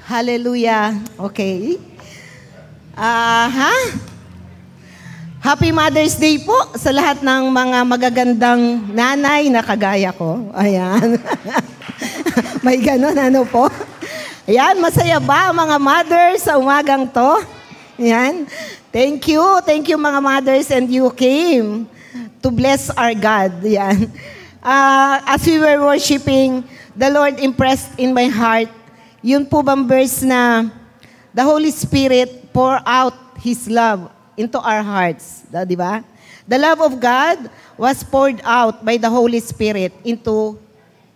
Hallelujah. Okay. Happy Mother's Day po sa lahat ng mga magagandang nanay na kagaya ko. Ayan. May ganon, ano po? Ayan, masaya ba mga mothers sa umagang to? Ayan. Thank you. Thank you mga mothers, and you came to bless our God. Ayan. As we were worshiping, the Lord impressed in my heart, yun po bang verse na the Holy Spirit pour out His love into our hearts. Di ba? The love of God was poured out by the Holy Spirit into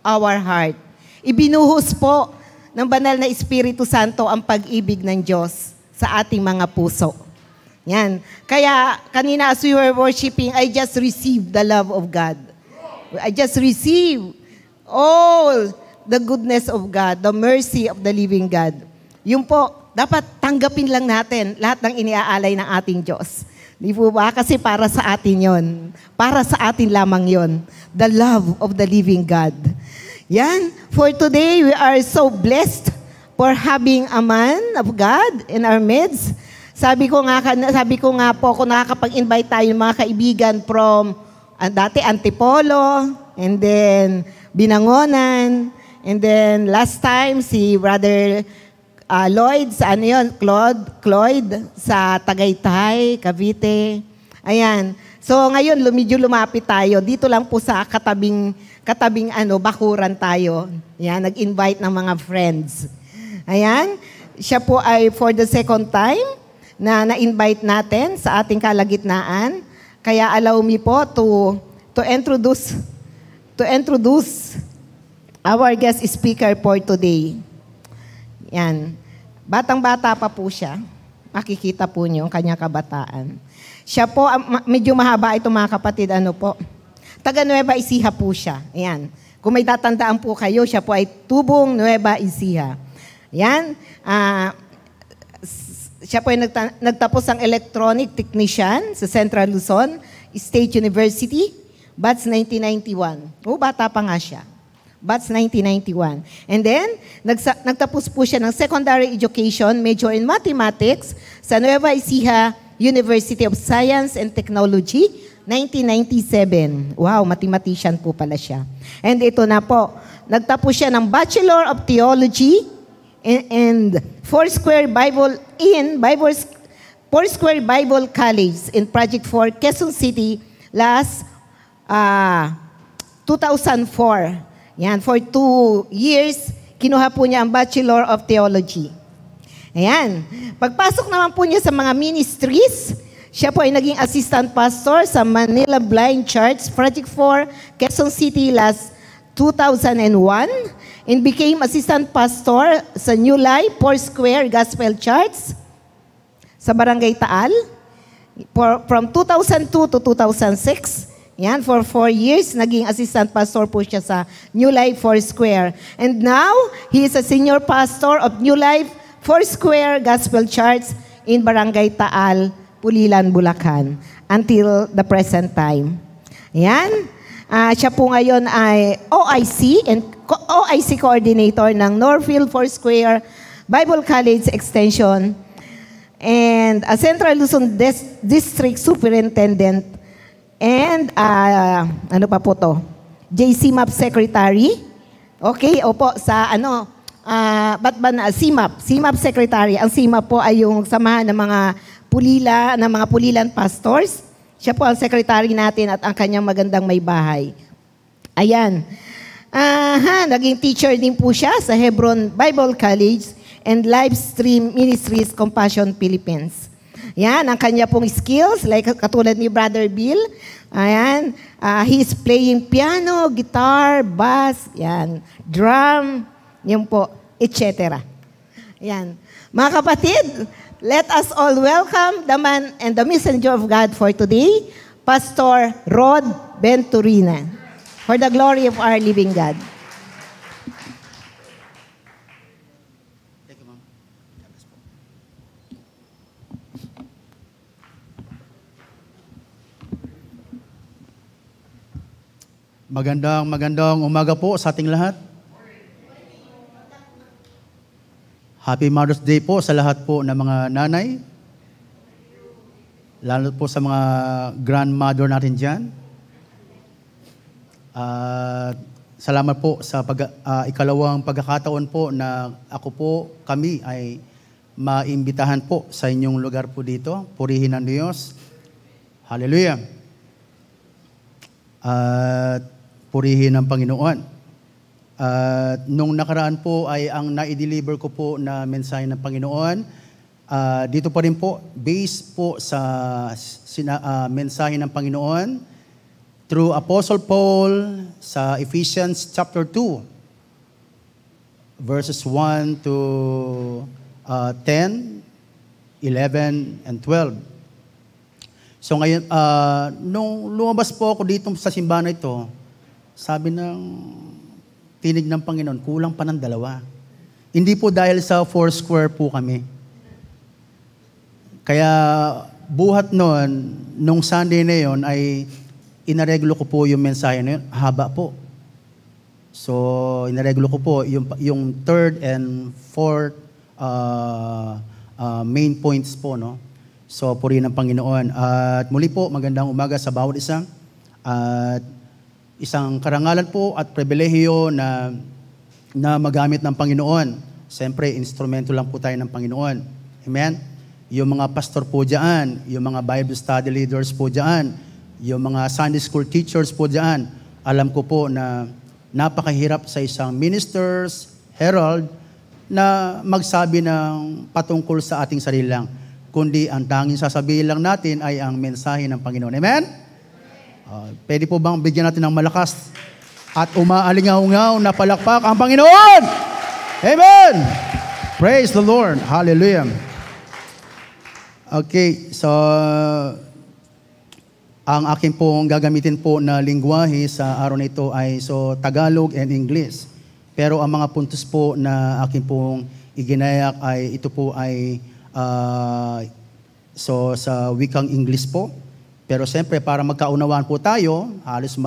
our heart. Ibinuhos po ng banal na Espiritu Santo ang pag-ibig ng Diyos sa ating mga puso. Yan. Kaya kanina as we were worshiping, I just received the love of God. I just received all the goodness of God, the mercy of the living God. Yung po, dapat tanggapin lang natin lahat ng iniaalay ng ating Diyos. Di po ba? Kasi para sa atin yon. Para sa atin lamang yon. The love of the living God. Yan. For today, we are so blessed for having a man of God in our midst. Sabi ko nga po, kung nakakapag-invite tayo mga kaibigan from dati Antipolo, and then Binangonan, and then last time si Brother Lloyd, sa ano yun? Cloyd, sa Tagaytay, Cavite. Ayan. So ngayon, medyo lumapit tayo. Dito lang po sa katabing bakuran tayo. Ayan, nag-invite ng mga friends. Ayan. Siya po ay for the second time na-invite natin sa ating kalagitnaan. Kaya allow me po to introduce our guest speaker for today. Yan. Batang-bata pa po siya. Makikita po niyo ang kanyang kabataan. Siya po, medyo mahaba ito mga kapatid, ano po. Taga Nueva Ecija po siya. Ayan. Kung may tatandaan po kayo, siya po ay tubong Nueva Ecija. Yan. Siya po ay nagtapos ng electronic technician sa Central Luzon State University, batch 1991. Bata pa nga siya. Batch 1991. And then, nagtapos po siya ng secondary education, major in mathematics, sa Nueva Ecija University of Science and Technology, 1997. Wow, mathematician po pala siya. And ito na po, nagtapos siya ng Bachelor of Theology and Foursquare Bible College in Project 4, Quezon City, last 2004. Yan, for 2 years, kinuha po niya ang Bachelor of Theology. Ayan. Pagpasok naman po niya sa mga ministries, siya po ay naging assistant pastor sa Manila Blind Church, Project 4, Quezon City, last 2001, and became assistant pastor sa New Life, Foursquare Gospel Church sa Barangay Taal, from 2002 to 2006. Yan, for 4 years, naging assistant pastor po siya sa New Life Foursquare. And now, he is a senior pastor of New Life Foursquare Gospel Church in Barangay Taal, Pulilan, Bulacan, until the present time. Yan. Siya po ngayon ay OIC coordinator ng Northfield Foursquare Bible College Extension and a Central Luzon District Superintendent. And, ano pa po to? JCMAP Secretary. Okay, opo, sa CMAP Secretary. Ang CMAP po ay yung samahan ng mga pulilan pastors. Siya po ang secretary natin at ang kanyang magandang may bahay. Ayan. Naging teacher din po siya sa Hebron Bible College and Livestream Ministries Compassion Philippines. Yan, ang kanya pong skills, like katulad ni Brother Bill. Ayan, he is playing piano, guitar, bass, yan, drum, yan po, etc. Yan. Mga kapatid, let us all welcome the man and the messenger of God for today, Pastor Rod Venturina, for the glory of our living God. Magandang umaga po sa ating lahat. Happy Mother's Day po sa lahat po ng mga nanay. Lalo po sa mga grandmother natin dyan. Salamat po sa ikalawang pagkakataon po na ako po, kami ay maimbitahan po sa inyong lugar po dito. Purihin ang Diyos. Hallelujah. At purihin ang Panginoon. At nung nakaraan po ay ang na-deliver ko po na mensahe ng Panginoon. Dito pa rin po, based po sa mensahe ng Panginoon through Apostle Paul sa Ephesians chapter 2, verses 1 to 10, 11, and 12. So ngayon, nung lumabas po ako dito sa simbahan na ito, sabi ng tinig ng Panginoon, kulang pa ng 2. Hindi po dahil sa 4 square po kami. Kaya buhat noon, nung Sunday na yon ay inareglo ko po yung mensahe na yun. Haba po. So, inareglo ko po yung 3rd and 4th main points po, no? So, purihin ng Panginoon. At muli po, magandang umaga sa bawat isa. At isang karangalan po at pribilehiyo na magamit ng Panginoon. Siyempre, instrumento lang po tayo ng Panginoon. Amen? Yung mga pastor po dyan, yung mga Bible study leaders po dyan, yung mga Sunday school teachers po dyan, alam ko po na napakahirap sa isang ministers, herald, na magsabi ng patungkol sa ating sarili lang. Kundi ang tanging sasabihin lang natin ay ang mensahe ng Panginoon. Amen? Pwede po bang bigyan natin ng malakas at umaalingaw-ngaw na palakpak ang Panginoon? Amen! Praise the Lord. Hallelujah. Okay, so ang akin pong gagamitin po na lingwahe sa araw na ito ay Tagalog and English. Pero ang mga puntos po na akin pong iginayak ay ito po ay sa wikang English po. Pero siyempre, para magkaunawaan po tayo, halos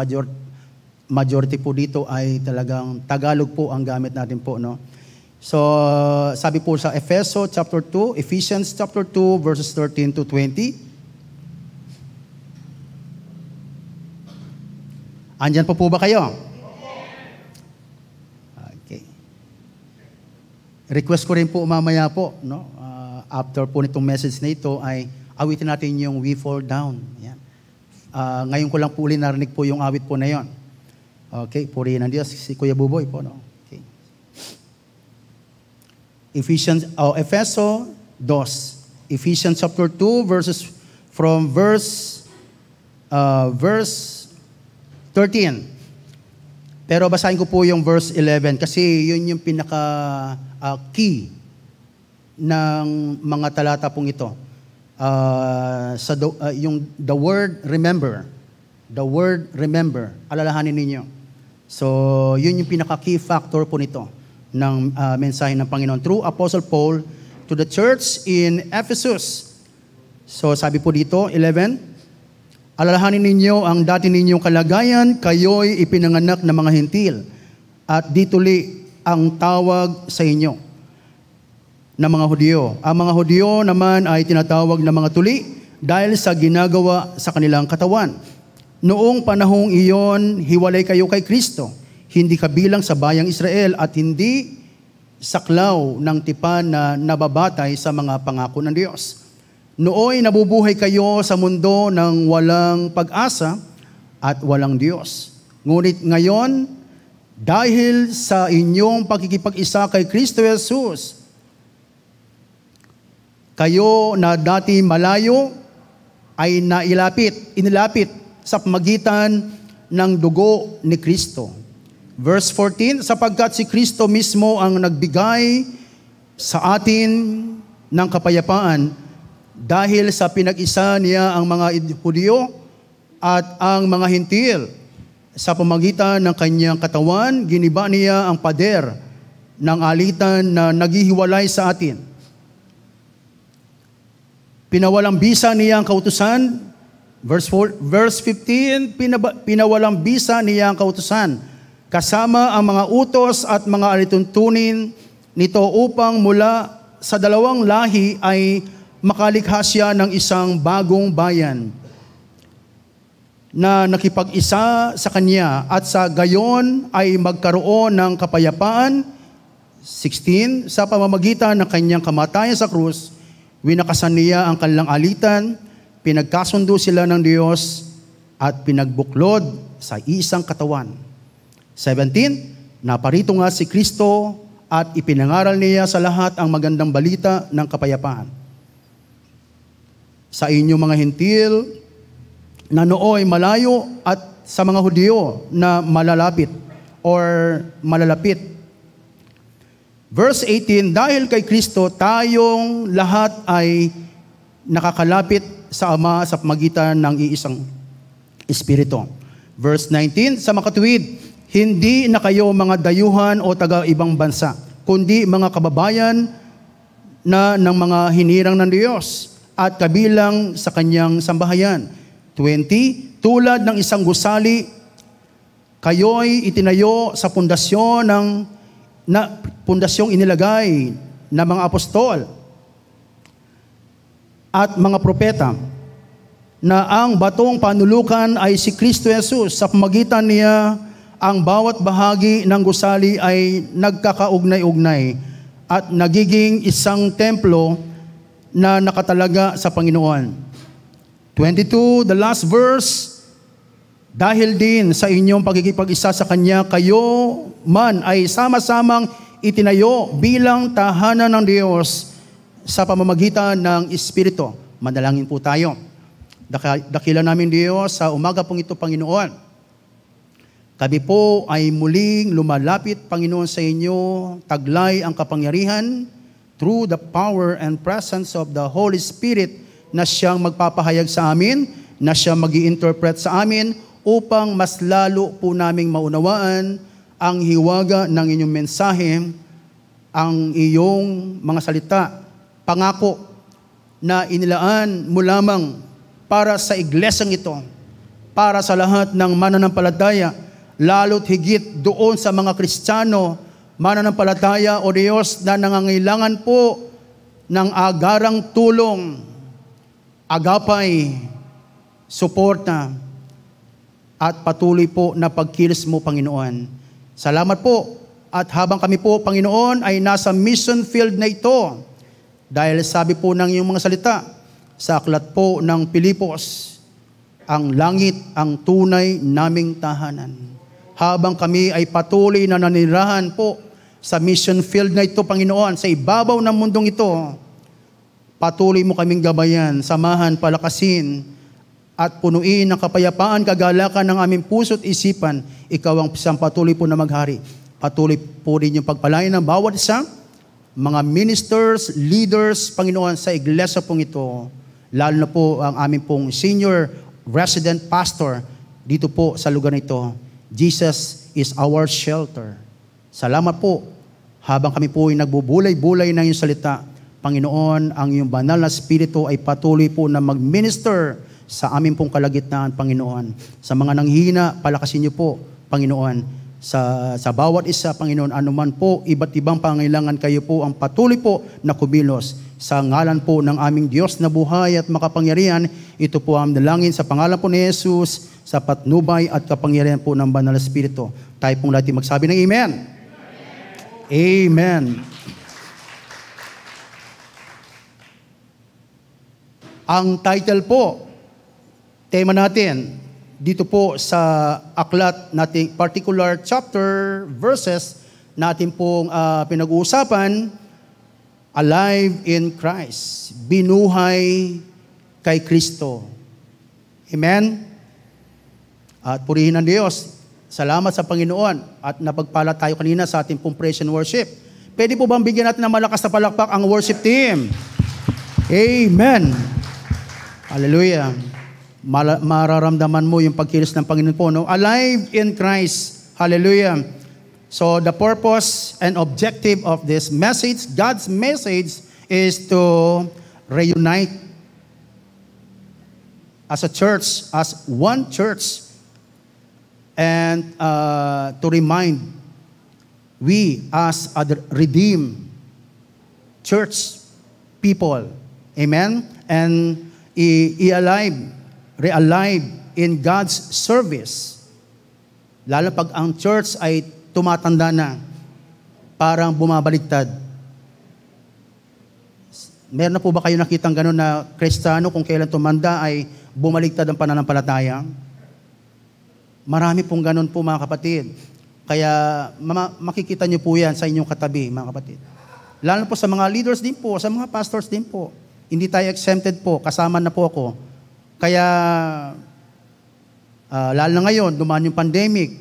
majority po dito ay talagang Tagalog po ang gamit natin po, no? So, sabi po sa Ephesians chapter 2, verses 13 to 20. Andyan po ba kayo? Okay. Request ko rin po mamaya po, no? After po nitong message na ito ay awitin natin yung We Fall Down. Yan. Ngayon ko lang po uli narinig po yung awit po na yon. Okay, purihin ng Diyos. Si Kuya Buboy po, no? Okay. Ephesians chapter 2, verse 13. Pero basahin ko po yung verse 11 kasi yun yung pinaka-key ng mga talata pong ito. Yung the word remember, alalahanin ninyo. So, yun yung pinaka-key factor po nito ng mensahe ng Panginoon through Apostle Paul to the church in Ephesus. So, sabi po dito, 11, alalahanin ninyo ang dati ninyong kalagayan, kayo'y ipinanganak ng mga hentil, at dituli ang tawag sa inyo ng mga Hudyo. Ang mga Hudyo naman ay tinatawag na mga tuli dahil sa ginagawa sa kanilang katawan. Noong panahong iyon, hiwalay kayo kay Kristo, hindi kabilang sa bayang Israel at hindi saklaw ng tipan na nababatay sa mga pangako ng Diyos. Nooy nabubuhay kayo sa mundo ng walang pag-asa at walang Diyos. Ngunit ngayon, dahil sa inyong pakikipag-isa kay Kristo Jesus, kayo na dati malayo ay inilapit sa pamagitan ng dugo ni Kristo. Verse 14, sapagkat si Kristo mismo ang nagbigay sa atin ng kapayapaan dahil sa pinag-isa niya ang mga Hudyo at ang mga Hentil. Sa pamagitan ng kanyang katawan, giniba niya ang pader ng alitan na naghihiwalay sa atin. Pinawalang bisa niya ang kautusan. Verse 15, pinawalang bisa niya ang kautusan kasama ang mga utos at mga alituntunin nito upang mula sa dalawang lahi ay makalikha siya ng isang bagong bayan na nakipag-isa sa Kanya at sa gayon ay magkaroon ng kapayapaan. 16, sa pamamagitan ng Kanyang kamatayan sa krus, winakasan niya ang kanilang alitan, pinagkasundo sila ng Diyos at pinagbuklod sa isang katawan. 17, naparito nga si Kristo at ipinangaral niya sa lahat ang magandang balita ng kapayapaan. Sa inyong mga hintil na nooy malayo at sa mga Hudyo na malalapit or malalapit. Verse 18, dahil kay Kristo tayong lahat ay nakakalapit sa Ama sa pamagitan ng iisang Espiritu. Verse 19, sa makatuwid, hindi na kayo mga dayuhan o taga-ibang bansa, kundi mga kababayan na ng mga hinirang ng Diyos at kabilang sa Kanyang sambahayan. 20, tulad ng isang gusali, kayo'y itinayo sa pundasyong inilagay ng mga apostol at mga propeta, na ang batong panulukan ay si Kristo Jesus. Sa pamagitan niya, ang bawat bahagi ng gusali ay nagkakaugnay-ugnay at nagiging isang templo na nakatalaga sa Panginoon. 22, the last verse, dahil din sa inyong pagkikipag-isa sa Kanya, kayo man ay sama-samang itinayo bilang tahanan ng Diyos sa pamamagitan ng Espiritu. Manalangin po tayo. Dakila namin Diyos, sa umaga pong ito, Panginoon, kami po ay muling lumalapit, Panginoon, sa inyo, taglay ang kapangyarihan through the power and presence of the Holy Spirit na siyang magpapahayag sa amin, na siyang mag-i-interpret sa amin upang mas lalo po naming maunawaan ang hiwaga ng inyong mensahe, ang iyong mga salita, pangako na inilaan mo lamang para sa iglesyang ito, para sa lahat ng mananampalataya, lalo't higit doon sa mga Kristiyano, mananampalataya o Diyos na nangangailangan po ng agarang tulong, agapay, suporta, at patuloy po na pagkilos mo, Panginoon. Salamat po. At habang kami po, Panginoon, ay nasa mission field na ito, dahil sabi po ng iyong mga salita, sa aklat po ng Pilipos, ang langit ang tunay naming tahanan. Habang kami ay patuloy na nanirahan po sa mission field na ito, Panginoon, sa ibabaw ng mundong ito, patuloy mo kaming gabayan, samahan, palakasin, at punuin ng kapayapaan, kagalakan ng aming puso't isipan. Ikaw ang isang patuloy po na maghari. Patuloy po rin yung pagpalain ng bawat isa, mga ministers, leaders, Panginoon, sa iglesia pong ito. Lalo na po ang aming pong senior resident pastor dito po sa lugar nito. Jesus is our shelter. Salamat po. Habang kami po ay nagbubulay-bulay ng iyong salita, Panginoon, ang iyong banal na spirito ay patuloy po na mag-minister sa aming pong kalagitnaan, Panginoon. Sa mga nanghihina, palakasin niyo po, Panginoon. Sa bawat isa, Panginoon, anuman po, iba't ibang pangailangan, kayo po ang patuloy po na kumilos. Sa ngalan po ng aming Diyos na buhay at makapangyarihan, ito po ang dalangin sa pangalan po ni Jesus, sa patnubay at kapangyarihan po ng Banal na Espiritu. Tayo pong lahat magsabi ng Amen. Amen. Ang title po, tema natin, dito po sa aklat nating particular chapter, verses, natin pong pinag-uusapan, Alive in Christ, binuhay kay Kristo. Amen? At purihin ng Diyos. Salamat sa Panginoon at napagpala tayo kanina sa ating pong praise and worship. Pwede po bang bigyan natin ng malakas na palakpak ang worship team? Amen. Hallelujah. Mararamdaman mo yung pagkilos ng Panginoon po, no? Alive in Christ. Hallelujah. So the purpose and objective of this message, God's message, is to reunite as a church, as one church, and to remind we as a redeemed church people. Amen? And realive in God's service. Lalo pag ang church ay tumatanda na, parang bumabaliktad. Meron na po ba kayo nakitang gano'n na Kristiyano kung kailan tumanda ay bumaliktad ang pananampalataya? Marami pong gano'n po mga kapatid. Kaya makikita niyo po yan sa inyong katabi mga kapatid. Lalo po sa mga leaders din po, sa mga pastors din po. Hindi tayo exempted po, kasama na po ako. Kaya, lalo na ngayon, dumaan yung pandemic,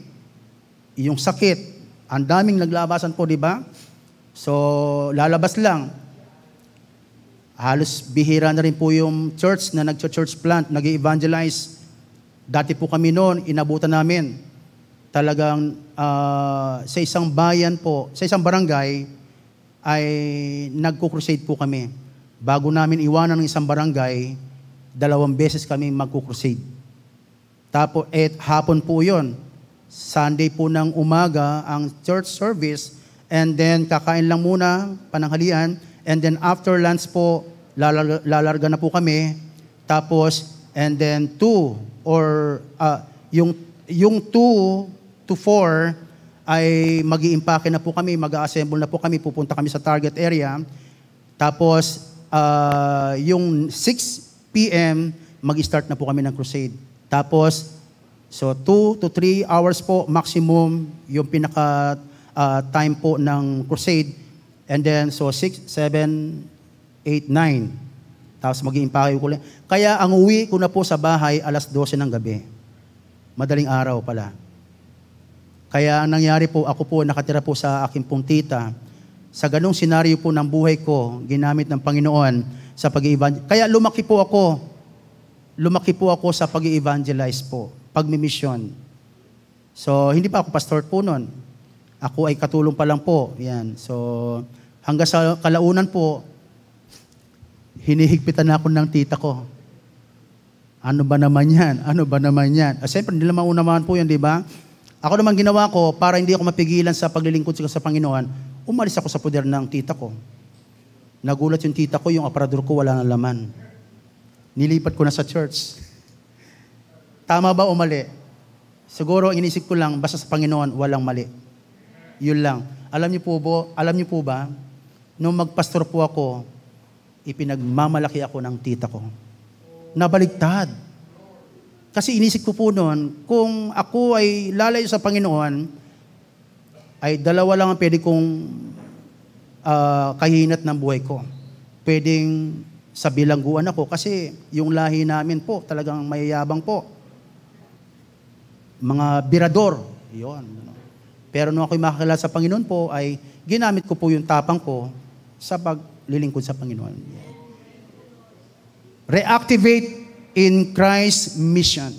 yung sakit, ang daming naglabasan po, di ba? So, lalabas lang. Halos bihira na rin po yung church na nag-church plant, nag-evangelize. Dati po kami noon, inabutan namin. Talagang sa isang bayan po, sa isang barangay, ay nagko-crusade po kami. Bago namin iwanan ng isang barangay, 2 beses kami magko-crusade. Tapos, hapon po yon. Sunday po ng umaga ang church service, and then kakain lang muna, pananghalian, and then after lunch po, lalarga na po kami. Tapos, and then 2 or yung 2 to 4 ay mag-i-impake na po kami, mag-a-assemble na po kami, pupunta kami sa target area. Tapos, yung 6 p.m., mag-start na po kami ng crusade. Tapos, so 2 to 3 hours po, maximum, yung pinaka time po ng crusade. And then, so 6, 7, 8, 9. Tapos mag-i-impake ko lang. Kaya, ang uwi ko na po sa bahay, alas 12 ng gabi. Madaling araw pala. Kaya, ang nangyari po, ako po, nakatira po sa aking pong tita. Sa ganung senaryo po ng buhay ko, ginamit ng Panginoon sa pag-i-evangelize. Kaya lumaki po ako sa pag-i-evangelize po, pagmimisyon. So, hindi pa ako pastor po noon. Ako ay katulong pa lang po. Yan. So, hanggang sa kalaunan po, hinihigpitan na ako ng tita ko. Ano ba naman yan? Siyempre, hindi naman unaman po yan, di ba? Ako naman ginawa ko, para hindi ako mapigilan sa paglilingkod sa Panginoon, umalis ako sa poder ng tita ko. Nagulat yung tita ko, yung aparador ko wala nang laman. Nilipat ko na sa church. Tama ba o mali? Siguro, inisip ko lang, basta sa Panginoon, walang mali. Yun lang. Alam niyo po ba, nung magpastor po ako, ipinagmamalaki ako ng tita ko. Nabaligtad. Kasi inisip ko po noon, kung ako ay lalayo sa Panginoon, ay 2 lang ang pwede kong kahinat ng buhay ko. Pwedeng sa bilangguan ako kasi yung lahi namin po talagang mayayabang po. Mga birador. Yun. Pero nung ako'y makakilala sa Panginoon po, ay ginamit ko po yung tapang ko sa paglilingkod sa Panginoon. Reactivate in Christ's mission.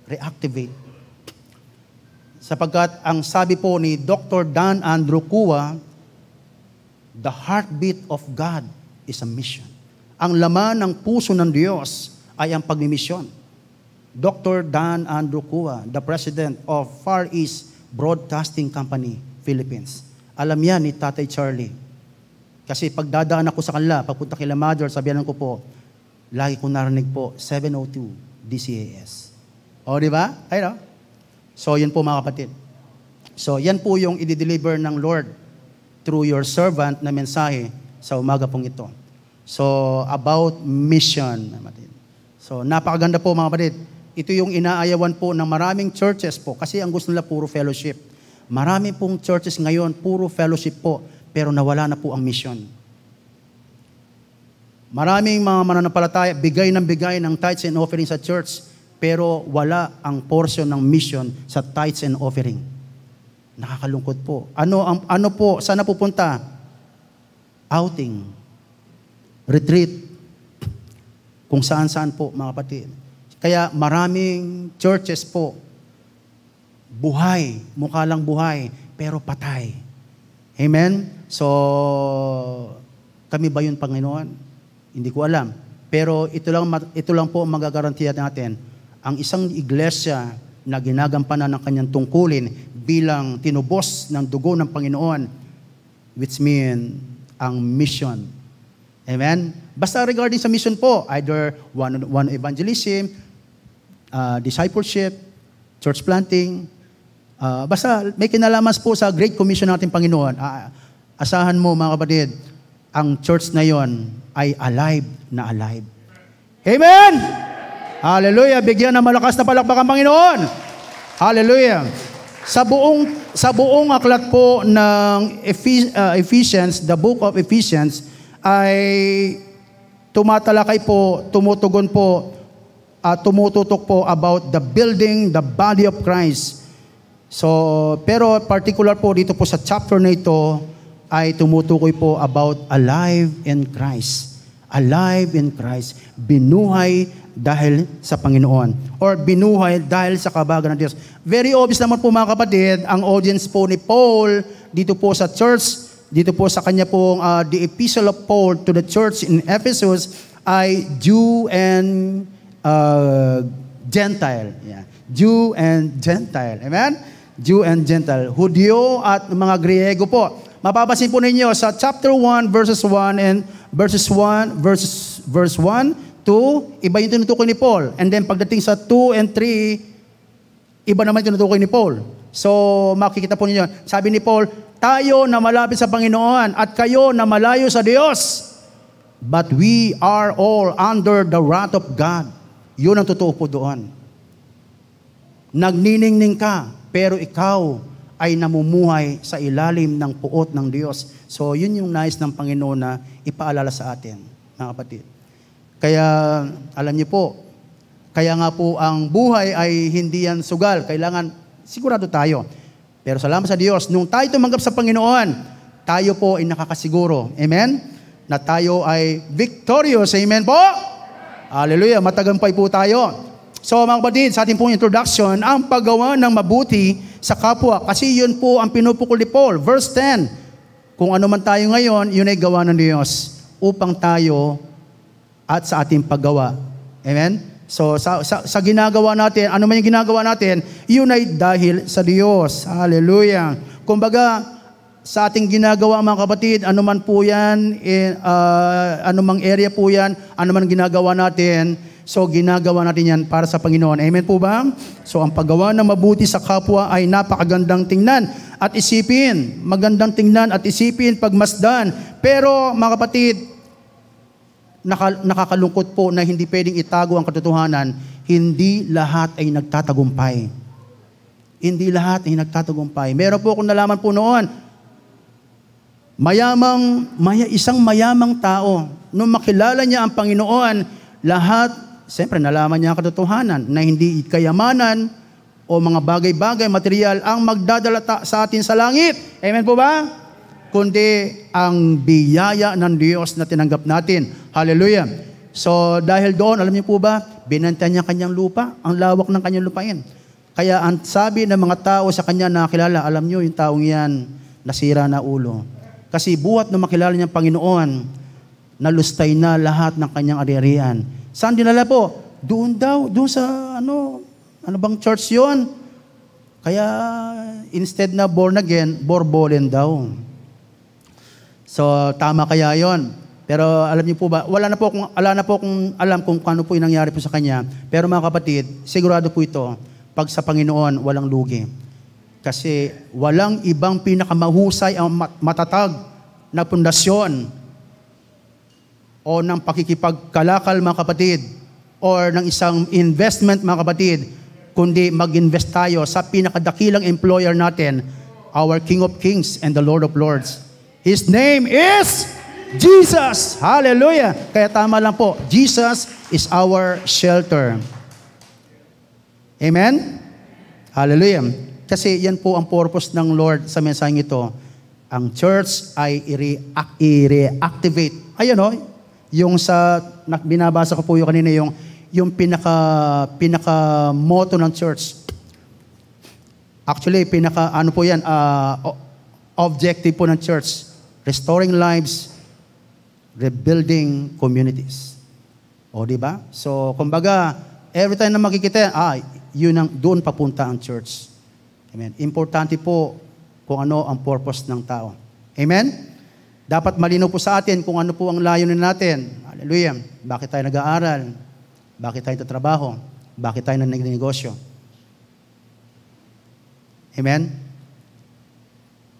Reactivate. Sapagkat ang sabi po ni Dr. Dan Andrew Kua, the heartbeat of God is a mission. Ang laman ng puso ng Diyos ay ang pagmimisyon. Dr. Dan Andrew Kua, the president of Far East Broadcasting Company, Philippines. Alam yan ni Tatay Charlie. Kasi pagdadaan ako sa kanila, pagpunta kila Mother, sabihan ko po, lagi kong narinig po, 702 DCAS. O, di ba? Ayun, no? So, yan po mga kapatid. So, yan po yung i-deliver ng Lord through your servant na mensahe sa umaga pong ito. So, about mission. So, napakaganda po mga kapatid. Ito yung inaayawan po ng maraming churches po kasi ang gusto nila puro fellowship. Marami pong churches ngayon, puro fellowship po, pero nawala na po ang mission. Maraming mga mananampalataya, bigay ng tithes and offering sa church, pero wala ang portion ng mission sa tithes and offering. Nakakalungkot po. Ano po, saan na pupunta? Outing. Retreat. Kung saan-saan po, mga kapatid. Kaya maraming churches po, buhay, mukha lang buhay, pero patay. Amen? So, kami ba yun, Panginoon? Hindi ko alam. Pero ito lang po ang magagarantiya natin. Ang isang iglesia na ginagampanan ng kanyang tungkulin bilang tinubos ng dugo ng Panginoon, which mean ang mission. Amen? Basta regarding sa mission po, either one evangelism, discipleship, church planting, basta may kinalaman po sa Great Commission natin Panginoon. Asahan mo mga kapatid, ang church na yon ay alive na alive. Amen! Hallelujah! Bigyan ng malakas na palakpakan Panginoon. Hallelujah! Sa buong aklat po ng Ephesians, the book of Ephesians, ay tumatalakay po, tumutugon po, tumututok po about the building, the body of Christ. So, pero particular po dito po sa chapter na ito, ay tumutukoy po about alive in Christ. Alive in Christ. Binuhay dahil sa Panginoon. Or binuhay dahil sa kabagalan ng Diyos. Very obvious naman po mga kapatid, ang audience po ni Paul dito po sa church, dito po sa kanya pong the epistle of Paul to the church in Ephesus ay Jew and Gentile. Yeah. Jew and Gentile. Amen? Jew and Gentile. Hudyo at mga Griego po. Mapapansin po ninyo sa chapter 1 verses 1 and verse 1 to iba yung tinutukoy ni Paul. And then pagdating sa 2 and 3, iba naman yung tinutukoy ni Paul. So makikita po ninyo, sabi ni Paul, tayo na malapit sa Panginoon at kayo na malayo sa Diyos. But we are all under the wrath of God. Yun ang totoo po doon. Nagniningning ka, pero ikaw ay namumuhay sa ilalim ng puot ng Diyos. So, yun yung nais ng Panginoon na ipaalala sa atin, mga kapatid. Kaya, alam niyo po, kaya nga po ang buhay ay hindi yan sugal. Kailangan, sigurado tayo. Pero salamat sa Diyos, nung tayo tumanggap sa Panginoon, tayo po ay nakakasiguro. Amen? Na tayo ay victorious. Amen po? Hallelujah. Matagumpay po tayo. So mga kapatid, sa ating pong introduction, ang paggawa ng mabuti sa kapwa. Kasi yun po ang pinupukol ni Paul. Verse 10, kung ano man tayo ngayon, yun ay gawa ng Diyos upang tayo at sa ating paggawa. Amen? So sa ginagawa natin, ano man yung ginagawa natin, yun ay dahil sa Diyos. Hallelujah. Kumbaga, sa ating ginagawa mga kapatid, ano man po yan, anumang area po yan, ano man ginagawa natin, so ginagawa natin yan para sa Panginoon. Amen po ba? So ang paggawa ng mabuti sa kapwa ay napakagandang tingnan at isipin. Magandang tingnan at isipin, pagmasdan. Pero mga kapatid, nakakalungkot po na hindi pwedeng itago ang katotohanan, hindi lahat ay nagtatagumpay. Hindi lahat ay nagtatagumpay. Meron po akong nalaman po noon, isang mayamang tao, nung makilala niya ang Panginoon, lahat, siyempre nalaman niya ang katotohanan na hindi kayamanan o mga bagay-bagay, material ang magdadala sa atin sa langit. Amen po ba? Kundi ang biyaya ng Diyos na tinanggap natin. Hallelujah. So dahil doon, alam niyo po ba, binenta niya kanyang lupa, ang lawak ng kanyang lupain. Kaya ang sabi ng mga tao sa kanya na kilala, alam niyo yung taong yan, nasira na ulo. Kasi buhat na makilala niya ang Panginoon, nalustay na lahat ng kanyang ari-arian. Saan dinala po? Doon daw, doon sa ano bang church yon? Kaya instead na born again, borbolen daw. So tama kaya yon. Pero alam niyo po ba, wala na po akong alam kung paano po yung nangyari po sa kanya. Pero mga kapatid, sigurado po ito, pag sa Panginoon, walang lugi. Kasi walang ibang pinakamahusay ang matatag na pundasyon o ng pakikipagkalakal mga kapatid or ng isang investment mga kapatid, kundi mag-invest tayo sa pinakadakilang employer natin, our King of Kings and the Lord of Lords. His name is Jesus! Hallelujah! Kaya tama lang po, Jesus is our shelter. Amen? Hallelujah! Kasi yan po ang purpose ng Lord sa mensaheng ito. Ang church ay i-reactivate. Ayun o, yung sa, binabasa ko po yung kanina, yung pinaka-motto ng church. Actually, ano po yan, objective po ng church. Restoring lives, rebuilding communities. O, di ba? So, kumbaga, every time na makikita, doon papunta ang church. Amen. Importante po kung ano ang purpose ng tao. Amen? Dapat malinaw po sa atin kung ano po ang layunin natin. Hallelujah. Bakit tayo nag-aaral? Bakit tayo tatrabaho? Bakit tayo nagnegosyo? Amen?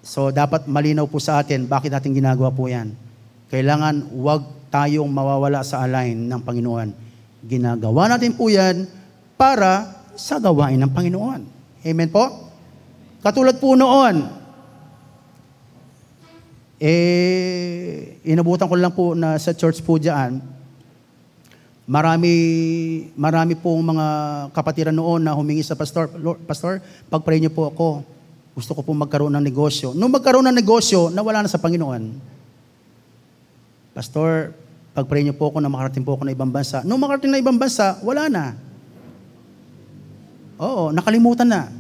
So, dapat malinaw po sa atin bakit natin ginagawa po yan. Kailangan huwag tayong mawawala sa align ng Panginoon. Ginagawa natin po yan para sa gawain ng Panginoon. Amen po? Katulad po noon, inabutan ko lang po na sa church po dyan, marami pong mga kapatiran noon na humingi sa pastor, Pastor, pag-pray niyo po ako. Gusto ko po magkaroon ng negosyo. Nung magkaroon ng negosyo, nawala na sa Panginoon. Pastor, pag-pray niyo po ako na makarating po ako na ibang bansa. Nung makarating na ibang bansa, wala na. Oo, nakalimutan na.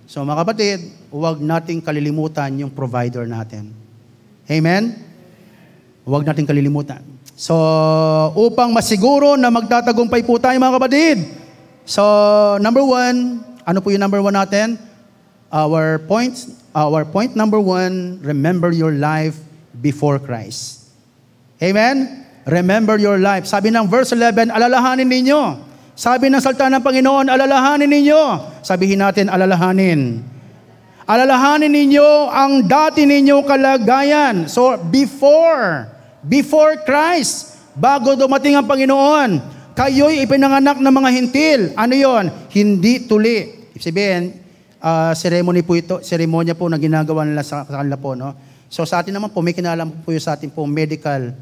So mga kapatid, huwag nating kalilimutan yung provider natin. Amen? Huwag natin kalilimutan. So, upang masiguro na magtatagumpay po tayo mga kapatid. So, number 1, ano po yung number 1 natin? Our point number 1, remember your life before Christ. Amen? Remember your life. Sabi ng verse 11, alalahanin ninyo. Sabi ng salita ng Panginoon, alalahanin ninyo. Sabihin natin, alalahanin. Alalahanin ninyo ang dati ninyong kalagayan. So, before Christ, bago dumating ang Panginoon, kayo'y ipinanganak ng mga hintil. Ano yon? Hindi tuli. Ibig sabihin, seremonya po na ginagawa nila sa kanila po, no? So, sa atin naman po, may kinalam po yung sa atin po medical,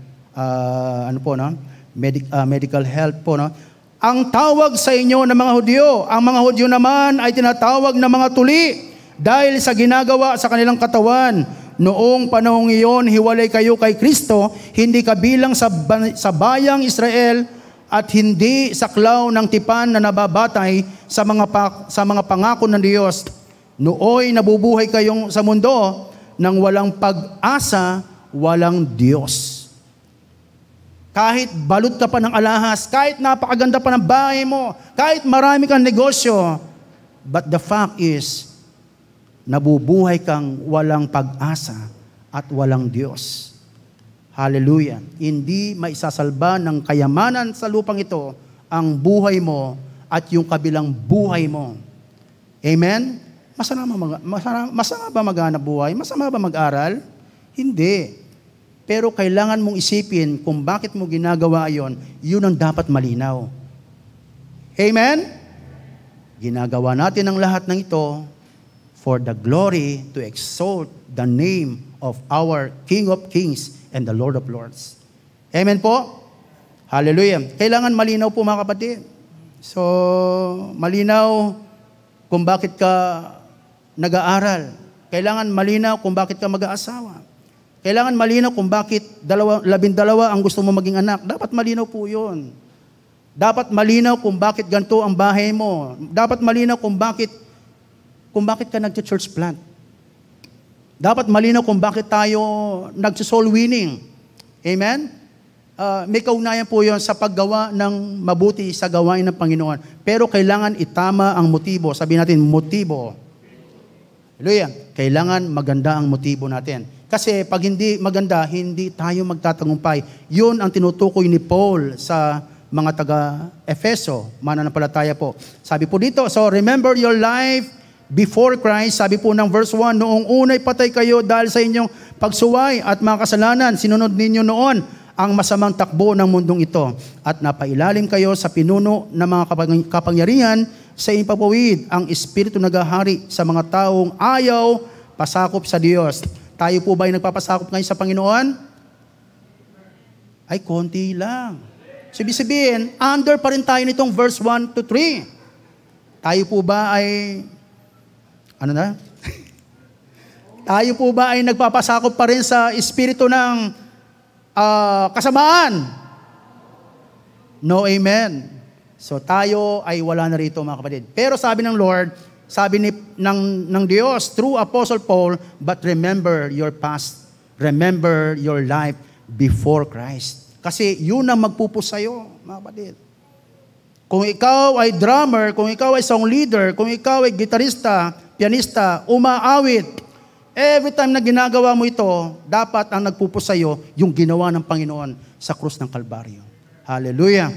medical health po, no? Ang tawag sa inyo ng mga Hudyo, ang mga Hudyo naman ay tinatawag na mga tuli. Dahil sa ginagawa sa kanilang katawan, noong panahong iyon, hiwalay kayo kay Kristo, hindi kabilang sa bayang Israel at hindi saklaw ng tipan na nababatay sa mga pangako ng Diyos. Nooy nabubuhay kayong sa mundo nang walang pag-asa, walang Diyos. Kahit balot ka pa ng alahas, kahit napakaganda pa ng bahay mo, kahit marami kang negosyo, but the fact is, nabubuhay kang walang pag-asa at walang Diyos. Hallelujah. Hindi maisasalba ng kayamanan sa lupang ito ang buhay mo at yung kabilang buhay mo. Amen? Masama ba maghanap buhay? Masama ba mag-aral? Hindi. Pero kailangan mong isipin kung bakit mo ginagawa yon, yun ang dapat malinaw. Amen? Ginagawa natin ang lahat ng ito for the glory to exalt the name of our King of Kings and the Lord of Lords. Amen po? Hallelujah. Kailangan malinaw po mga kapatid. So, malinaw kung bakit ka nag-aaral. Kailangan malinaw kung bakit ka mag-aasawa. Kailangan malinaw kung bakit 12 ang gusto mo maging anak. Dapat malinaw po yun. Dapat malinaw kung bakit ganito ang bahay mo. Dapat malinaw kung bakit ka nag-church plant. Dapat malinaw kung bakit tayo nag-soul winning. Amen? May kaugnayan po yun sa paggawa ng mabuti sa gawain ng Panginoon. Pero kailangan itama ang motibo. Sabihin natin, motibo. Hallelujah. Kailangan maganda ang motibo natin. Kasi pag hindi maganda, hindi tayo magtatagumpay. Yun ang tinutukoy ni Paul sa mga taga-Efeso. Mananampalataya po. Sabi po dito, so remember your life before Christ, sabi po ng verse 1, noong unay patay kayo dahil sa inyong pagsuway at mga kasalanan, sinunod ninyo noon ang masamang takbo ng mundong ito at napailalim kayo sa pinuno ng mga kapangyarihan sa inyong papawid, ang Espiritu naghahari sa mga taong ayaw pasakop sa Diyos. Tayo po ba ay nagpapasakop ngayon sa Panginoon? Ay, konti lang. Sabihin, under pa rin tayo nitong verse 1 to 3. Tayo po ba ay tayo po ba ay nagpapasakop pa rin sa espiritu ng kasamaan? No, amen. So tayo ay wala na rito mga kapatid. Pero sabi ng Lord, sabi ng Diyos through Apostle Paul, but remember your past, remember your life before Christ. Kasi yun ang magpupus sa'yo, mga kapatid. Kung ikaw ay drummer, kung ikaw ay song leader, kung ikaw ay gitarista, pianista, umaawit, Every time na ginagawa mo ito, dapat ang nagpupus sa'yo, yung ginawa ng Panginoon sa krus ng Kalbaryo. Hallelujah.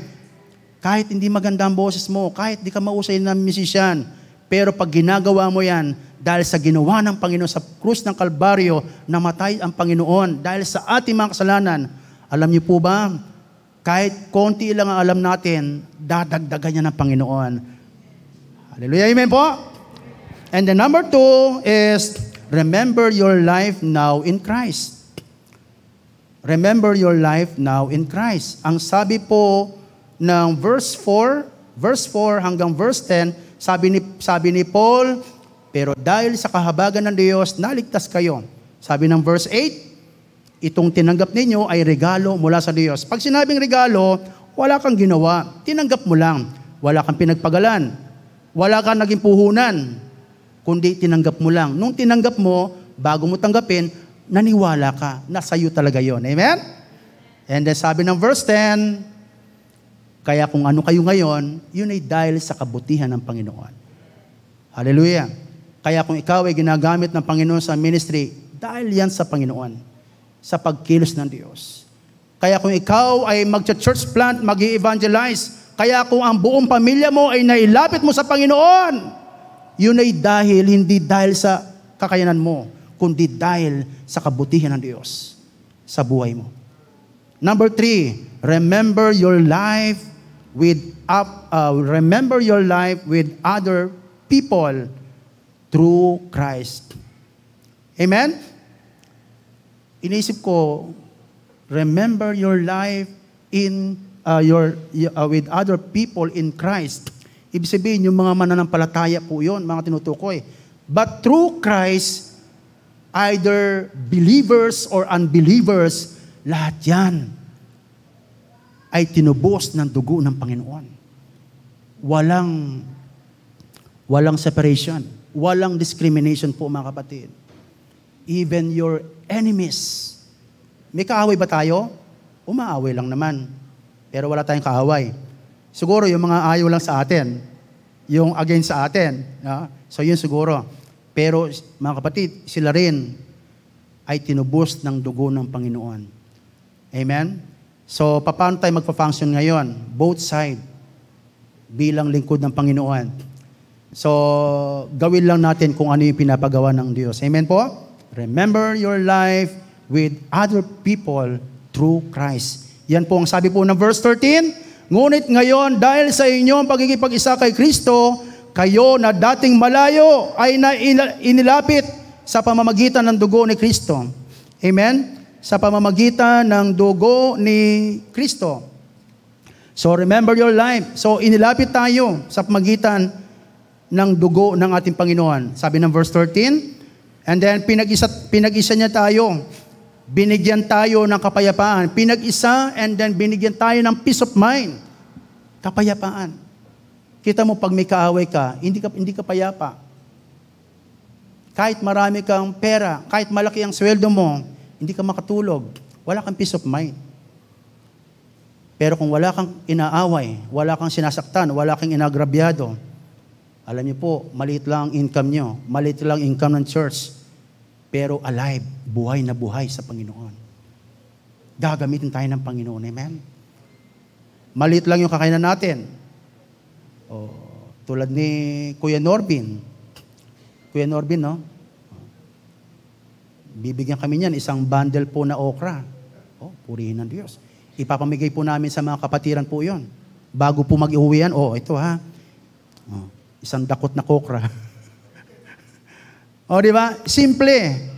Kahit hindi maganda ang boses mo, kahit di ka mausay na musician, pero pag ginagawa mo yan, dahil sa ginawa ng Panginoon sa krus ng Kalbaryo, namatay ang Panginoon dahil sa ating mga kasalanan. Alam niyo po ba, kahit konti lang ang alam natin, dadagdagan niya ng Panginoon. Hallelujah, amen po? And the number 2 is, remember your life now in Christ. Remember your life now in Christ. Ang sabi po ng verse 4 hanggang verse 10, sabi ni Paul, pero dahil sa kahabagan ng Diyos, naligtas kayo. Sabi ng verse 8, itong tinanggap ninyo ay regalo mula sa Diyos. Pag sinabing regalo, wala kang ginawa. Tinanggap mo lang. Wala kang pinagpagalan. Wala kang naging puhunan. Kundi tinanggap mo lang. Nung tinanggap mo, bago mo tanggapin, naniwala ka na sa'yo talaga yon. Amen? And then sabi ng verse 10, kaya kung ano kayo ngayon, yun ay dahil sa kabutihan ng Panginoon. Hallelujah. Kaya kung ikaw ay ginagamit ng Panginoon sa ministry, dahil yan sa Panginoon, sa pagkilos ng Diyos. Kaya kung ikaw ay mag-church plant, mag-evangelize, kaya kung ang buong pamilya mo ay nailapit mo sa Panginoon, yun ay hindi dahil sa kakayanan mo, kundi dahil sa kabutihan ng Diyos sa buhay mo. Number 3, remember your life with other people through Christ. Amen? Inisip ko, remember your life with other people in Christ. Ibig sabihin, yung mga mananampalataya po yun, mga tinutukoy. But through Christ, either believers or unbelievers, lahat yan ay tinubos ng dugo ng Panginoon. Walang separation. Walang discrimination po, mga kapatid. Even your enemies. May kaaway ba tayo? Umaaway lang naman. Pero wala tayong kaaway. Siguro yung mga ayaw lang sa atin, yung against sa atin. So yun siguro. Pero mga kapatid, sila rin ay tinubos ng dugo ng Panginoon. Amen? So paano tayo magpa-function ngayon? Both side. Bilang lingkod ng Panginoon. So gawin lang natin kung ano yung pinapagawa ng Diyos. Amen po? Remember your life with other people through Christ. Yan po ang sabi po ng verse 13. Ngunit ngayon, dahil sa inyong pagkikipag-isa kay Kristo, kayo na dating malayo ay inilapit sa pamamagitan ng dugo ni Kristo. Amen? Sa pamamagitan ng dugo ni Kristo. So remember your life. So inilapit tayo sa pamamagitan ng dugo ng ating Panginoon. Sabi ng verse 13, and then pinag-isa niya tayo. Binigyan tayo ng kapayapaan. Pinag-isa and then binigyan tayo ng peace of mind. Kapayapaan. Kita mo pag may kaaway ka, hindi ka payapa. Kahit marami kang pera, kahit malaki ang sweldo mo, hindi ka makatulog. Wala kang peace of mind. Pero kung wala kang inaaway, wala kang sinasaktan, wala kang inagrabyado, alam niyo po, maliit lang ang income niyo, maliit lang income ng church, pero alive, buhay na buhay sa Panginoon. Gagamitin tayo ng Panginoon. Amen? Maliit lang yung kakayanan natin. Tulad ni Kuya Norbin. Kuya Norbin, no? Bibigyan kami niyan, isang bundle po na okra. Purihin ng Diyos. Ipapamigay po namin sa mga kapatiran po yon. Bago po mag-iuwi yan, ito ha. Isang dakot na okra. Di ba? Simple.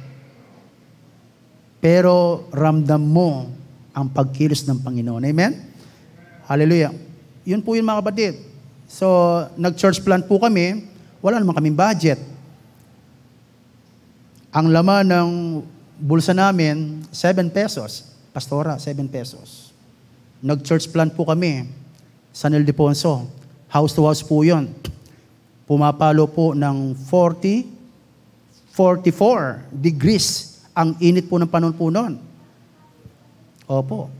Pero ramdam mo ang pagkilos ng Panginoon. Amen? Hallelujah. Yun po yun mga kapatid. So, nag-church plant po kami. Wala naman kaming budget. Ang laman ng bulsa namin, 7 pesos. Pastora, 7 pesos. Nag-church plant po kami. San Ildefonso. House to house po yun. Pumapalo po ng 44 degrees ang init po ng panahon po noon. Opo.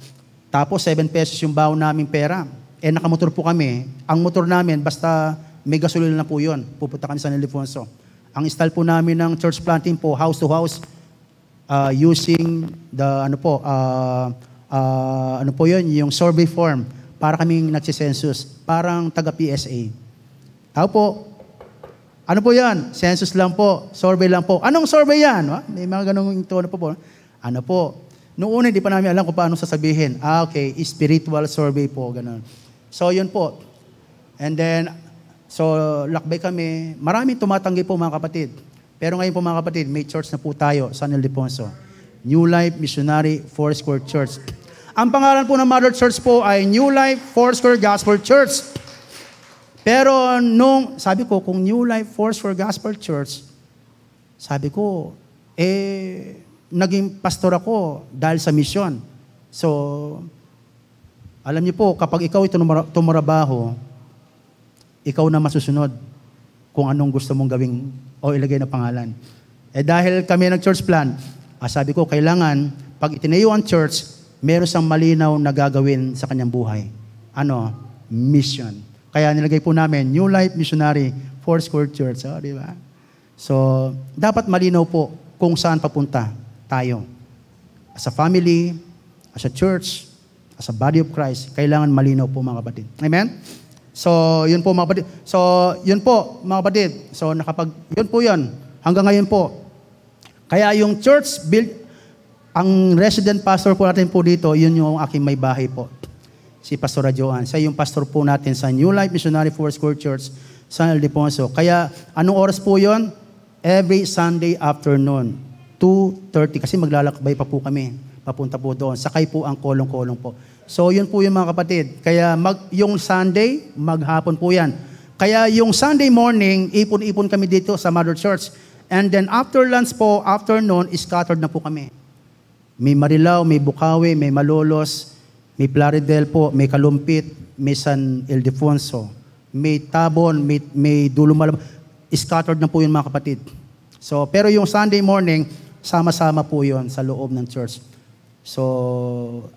Tapos 7 pesos yung baon naming pera. Nakamotor po kami. Ang motor namin, basta may gasolina na po yun. Pupunta kami sa San Ildefonso. Ang style po namin ng church planting po, house to house, using the, ano po yun, yung survey form, para kaming nagsisensus, parang taga-PSA. Tao po, ano po yan? Census lang po, survey lang po. Anong survey yan? May mga ganong tono po. Ano po? Noong una, hindi pa namin alam kung paano sasabihin. Okay, spiritual survey po, gano'n. So, yun po. And then, so, lakbay kami. Maraming tumatanggi po mga kapatid. Pero ngayon po mga kapatid, may church na po tayo, San Ildefonso. New Life Missionary Foursquare Church. Ang pangalan po ng mother church po ay New Life Foursquare Gospel Church. Pero sabi ko, kung New Life Foursquare Gospel Church, sabi ko, naging pastor ako dahil sa misyon. So, alam niyo po, kapag ikaw tumarabaho, ikaw na masusunod kung anong gusto mong gawing o ilagay na pangalan. Dahil kami nag-church plan, sabi ko, kailangan, pag itinayo ang church, meron siyang malinaw na gagawin sa kanyang buhay. Mission. Kaya nilagay po namin, New Life Missionary Foursquare Church. Di ba? So, dapat malinaw po kung saan papunta tayo. As a family, as a church, as a body of Christ, kailangan malinaw po mga kapatid. Amen? So, yun po mga kapatid. So, yun po mga kapatid. So, yun po yun. Hanggang ngayon po. Kaya yung church ang resident pastor po natin po dito, yun yung aking may bahay po. Si Pastor Joan. Siya yung pastor po natin sa New Life Missionary Foursquare Church, San Ildefonso. Kaya, anong oras po yun? Every Sunday afternoon, 2:30. Kasi maglalakbay pa po kami. Papunta po doon. Sakay po ang kolong-kolong po. So, yun po yung mga kapatid. Kaya, yung Sunday, maghapon po yan. Kaya, yung Sunday morning, ipon-ipon kami dito sa Mother Church. And then, after lunch po, afternoon, scattered na po kami. May Marilao, may Bukawi, may Malolos, may Plaridel po, may Kalumpit, may San Ildefonso, may Tabon, may Dulumalab. Scattered na po yun mga kapatid. So, pero yung Sunday morning, sama-sama po yun sa loob ng church. So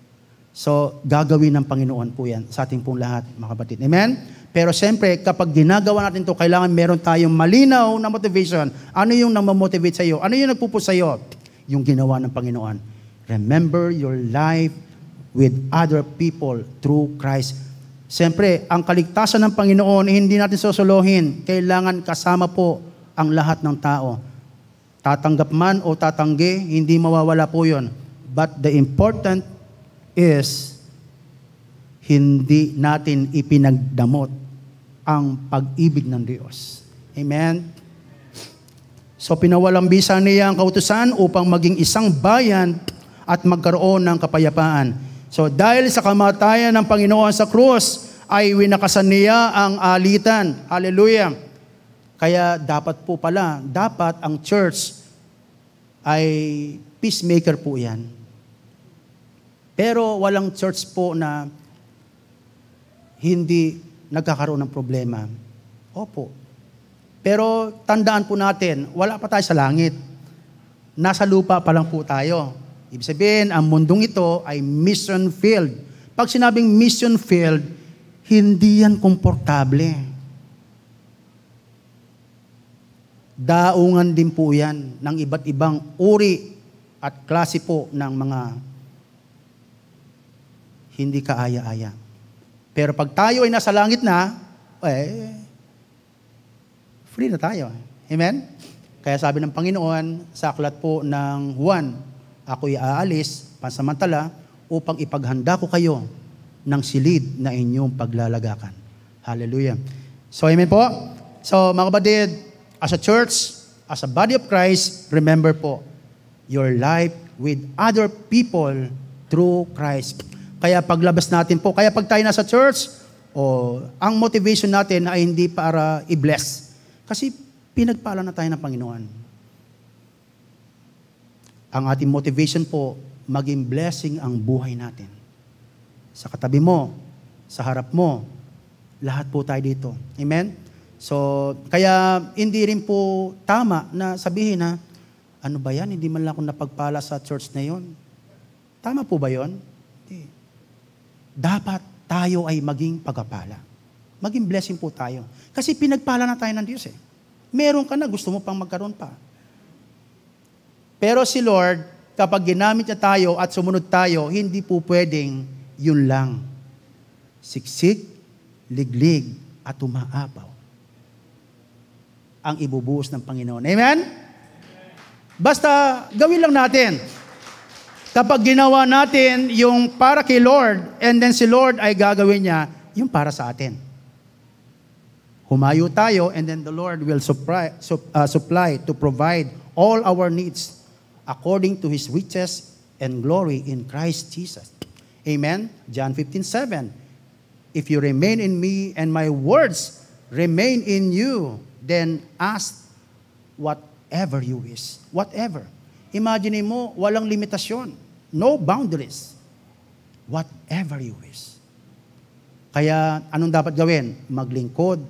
gagawin ng Panginoon po yan sa ating pong lahat mga kapatid. Amen? Pero siyempre, kapag ginagawa natin ito, kailangan meron tayong malinaw na motivation. Ano yung nang-motivate sa iyo? Ano yung nagpupush sa iyo? Yung ginawa ng Panginoon. Remember your life with other people through Christ. Siyempre, ang kaligtasan ng Panginoon, hindi natin susuluhin. Kailangan kasama po ang lahat ng tao. Tatanggap man o tatanggi, hindi mawawala po yun. But the important is, hindi natin ipinagdamot ang pag-ibig ng Diyos. Amen? So, pinawalang bisa niya ang kautusan upang maging isang bayan at magkaroon ng kapayapaan. So dahil sa kamatayan ng Panginoon sa krus, ay winakasan niya ang alitan. Hallelujah. Kaya dapat ang church ay peacemaker po yan. Pero walang church po na hindi nagkakaroon ng problema. Opo. Pero tandaan po natin, wala pa tayo sa langit. Nasa lupa pa lang po tayo. Ibig sabihin, ang mundong ito ay mission field. Pag sinabing mission field, hindi yan komportable. Daungan din po yan ng iba't ibang uri at klase po ng mga hindi kaaya-aya. Pero pag tayo ay nasa langit na, free na tayo. Amen? Kaya sabi ng Panginoon sa aklat po ng Juan, ako'y aalis, pansamantala, upang ipaghanda ko kayo ng silid na inyong paglalagakan. Hallelujah. So, amen po? So, mga kapatid, as a church, as a body of Christ, remember po, your life with other people through Christ. Kaya paglabas natin po, kaya pag tayo nasa church, ang motivation natin ay hindi para i-bless. Kasi pinagpala na tayo ng Panginoon. Ang ating motivation po, maging blessing ang buhay natin. Sa katabi mo, sa harap mo, lahat po tayo dito. Amen? So, kaya hindi rin po tama na sabihin na, ano ba yan? Hindi man lang ako napagpala sa church na yon. Tama po ba yon? Hindi. Dapat tayo ay maging pagpapala. Maging blessing po tayo. Kasi pinagpala na tayo ng Diyos eh. Meron ka na, gusto mo pang magkaroon pa. Pero si Lord, kapag ginamit niya tayo at sumunod tayo, hindi po pwedeng yun lang. Siksik, liglig, at umaapaw ang ibubuhos ng Panginoon. Amen? Basta gawin lang natin. Kapag ginawa natin yung para kay Lord, and then si Lord ay gagawin niya yung para sa atin. Humayo tayo, and then the Lord will supply to provide all our needs according to His riches and glory in Christ Jesus. Amen? John 15:7. If you remain in me and my words remain in you, then ask whatever you wish. Whatever. Imagine mo, walang limitasyon. No boundaries. Whatever you wish. Kaya, anong dapat gawin? Maglingkod,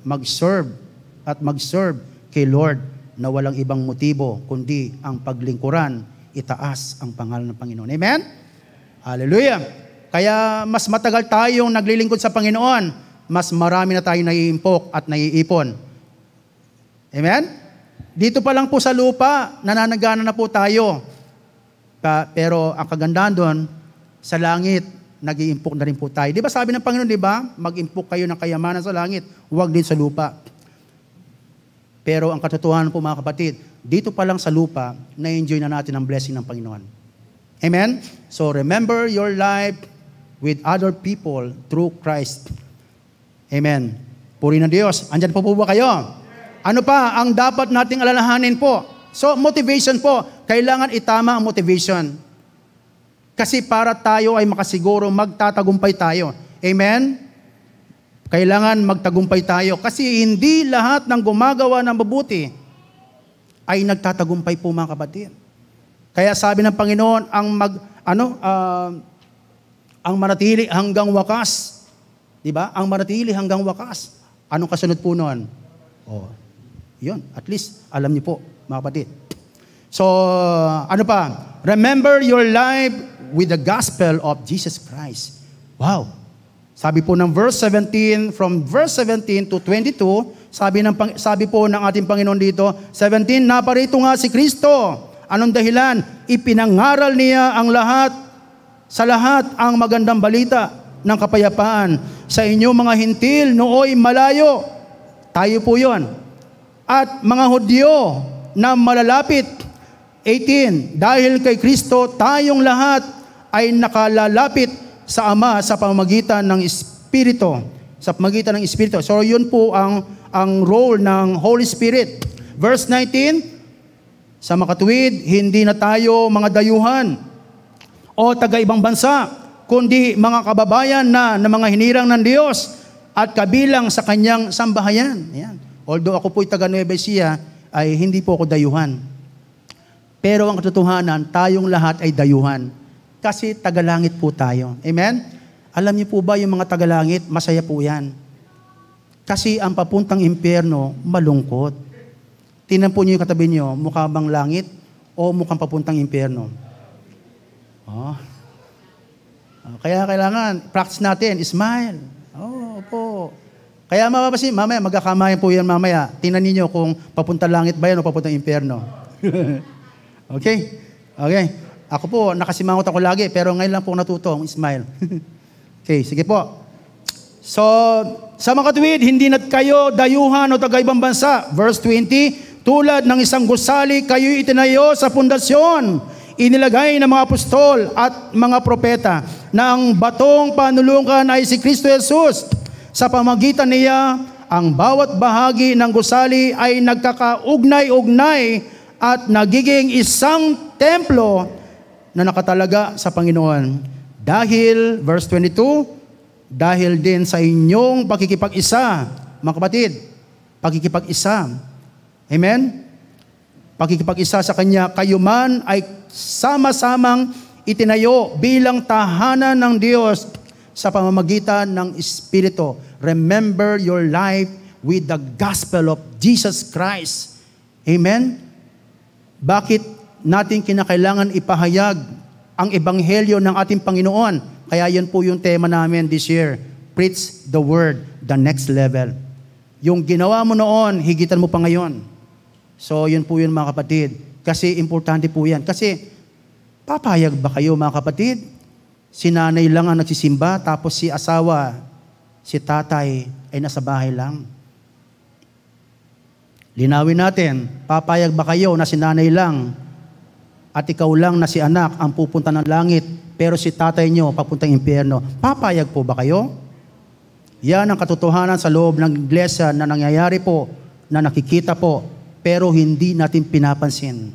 mag-serve, at mag-serve kay Lord na walang ibang motibo, kundi ang paglingkuran, itaas ang pangalan ng Panginoon. Amen? Hallelujah! Kaya, mas matagal tayong naglilingkod sa Panginoon, mas marami na tayong naiimpok at naiipon. Amen? Dito pa lang po sa lupa, nananagana na po tayo. Pero ang kagandahan doon, sa langit, nag-iimpok na rin po tayo. Di ba sabi ng Panginoon, di ba? Mag-impok kayo ng kayamanan sa langit, huwag din sa lupa. Pero ang katotohanan po mga kapatid, dito pa lang sa lupa, na-enjoy na natin ang blessing ng Panginoon. Amen? So remember your life with other people through Christ. Amen. Puri ng Diyos. Andyan po ba kayo? Ano pa ang dapat nating alalahanin po? So, motivation po. Kailangan itama ang motivation. Kasi para tayo ay makasiguro, magtatagumpay tayo. Amen? Kailangan magtagumpay tayo. Kasi hindi lahat ng gumagawa ng mabuti ay nagtatagumpay po mga kapatid. Kaya sabi ng Panginoon, ang manatili hanggang wakas. Diba? Ang manatili hanggang wakas. Anong kasunod po noon? Oh, yun. At least, alam niyo po, mga kapatid. So, ano pa? Remember your life with the gospel of Jesus Christ. Wow! Sabi po ng verse 17, from verse 17 to 22, sabi po ng ating Panginoon dito, 17, naparito nga si Kristo. Anong dahilan? Ipinangaral niya ang sa lahat ang magandang balita ng kapayapaan. Sa inyo mga hintil, nooy malayo. Tayo po yun. At mga Hudyo na malalapit. 18, dahil kay Kristo, tayong lahat ay nakalalapit sa Ama sa pamamagitan ng Espiritu. Sa pamamagitan ng Espiritu. So yun po ang role ng Holy Spirit. Verse 19, sa makatuwid, hindi na tayo mga dayuhan o taga-ibang bansa, kundi mga kababayan na mga hinirang ng Diyos at kabilang sa kanyang sambahayan. Ayan. Although ako po'y taga Nueva Ecija, ay hindi po ako dayuhan. Pero ang katotohanan, tayong lahat ay dayuhan. Kasi tagalangit po tayo. Amen? Alam niyo po ba yung mga tagalangit, masaya po yan. Kasi ang papuntang impyerno, malungkot. Tingnan po niyo yung katabi niyo, mukha bang langit o mukhang papuntang impyerno? Oh. Kaya kailangan, practice natin, smile. Oh, po. Kaya mapapasin, mamaya, magkakamayan po yan mamaya. Tingnan niyo kung papunta langit ba yan o papuntang impyerno. Okay? Okay. Ako po, nakasimangot ako lagi, pero ngayon lang po natuto ang smile. Okay, sige po. So, sa mga katuwid, hindi na kayo dayuhan o taga-ibang bansa. Verse 20, tulad ng isang gusali, kayo itinayo sa pundasyon. Inilagay ng mga apostol at mga propeta na ang batong panulungan ay si Kristo Jesus. Sa pamagitan niya, ang bawat bahagi ng gusali ay nagkakaugnay-ugnay at nagiging isang templo na nakatalaga sa Panginoon. Dahil, verse 22, dahil din sa inyong pakikipag-isa, mga kapatid, pakikipag-isa. Amen? Pakikipag-isa sa Kanya, kayo man ay sama-samang itinayo bilang tahanan ng Diyos sa pamamagitan ng Espiritu. Remember your life with the gospel of Jesus Christ. Amen? Bakit natin kinakailangan ipahayag ang ebanghelyo ng ating Panginoon? Kaya yun po yung tema namin this year. Preach the word, the next level. Yung ginawa mo noon, higitan mo pa ngayon. So, yun po yun mga kapatid. Kasi importante po yan. Kasi, papayag ba kayo mga kapatid? Si nanay lang ang nagsisimba, tapos si asawa, si tatay, ay nasa bahay lang. Linawin natin, papayag ba kayo na si nanay lang at ikaw lang na si anak ang pupunta ng langit, pero si tatay nyo papuntang impyerno? Papayag po ba kayo? Yan ang katotohanan sa loob ng iglesia na nangyayari po, na nakikita po, pero hindi natin pinapansin.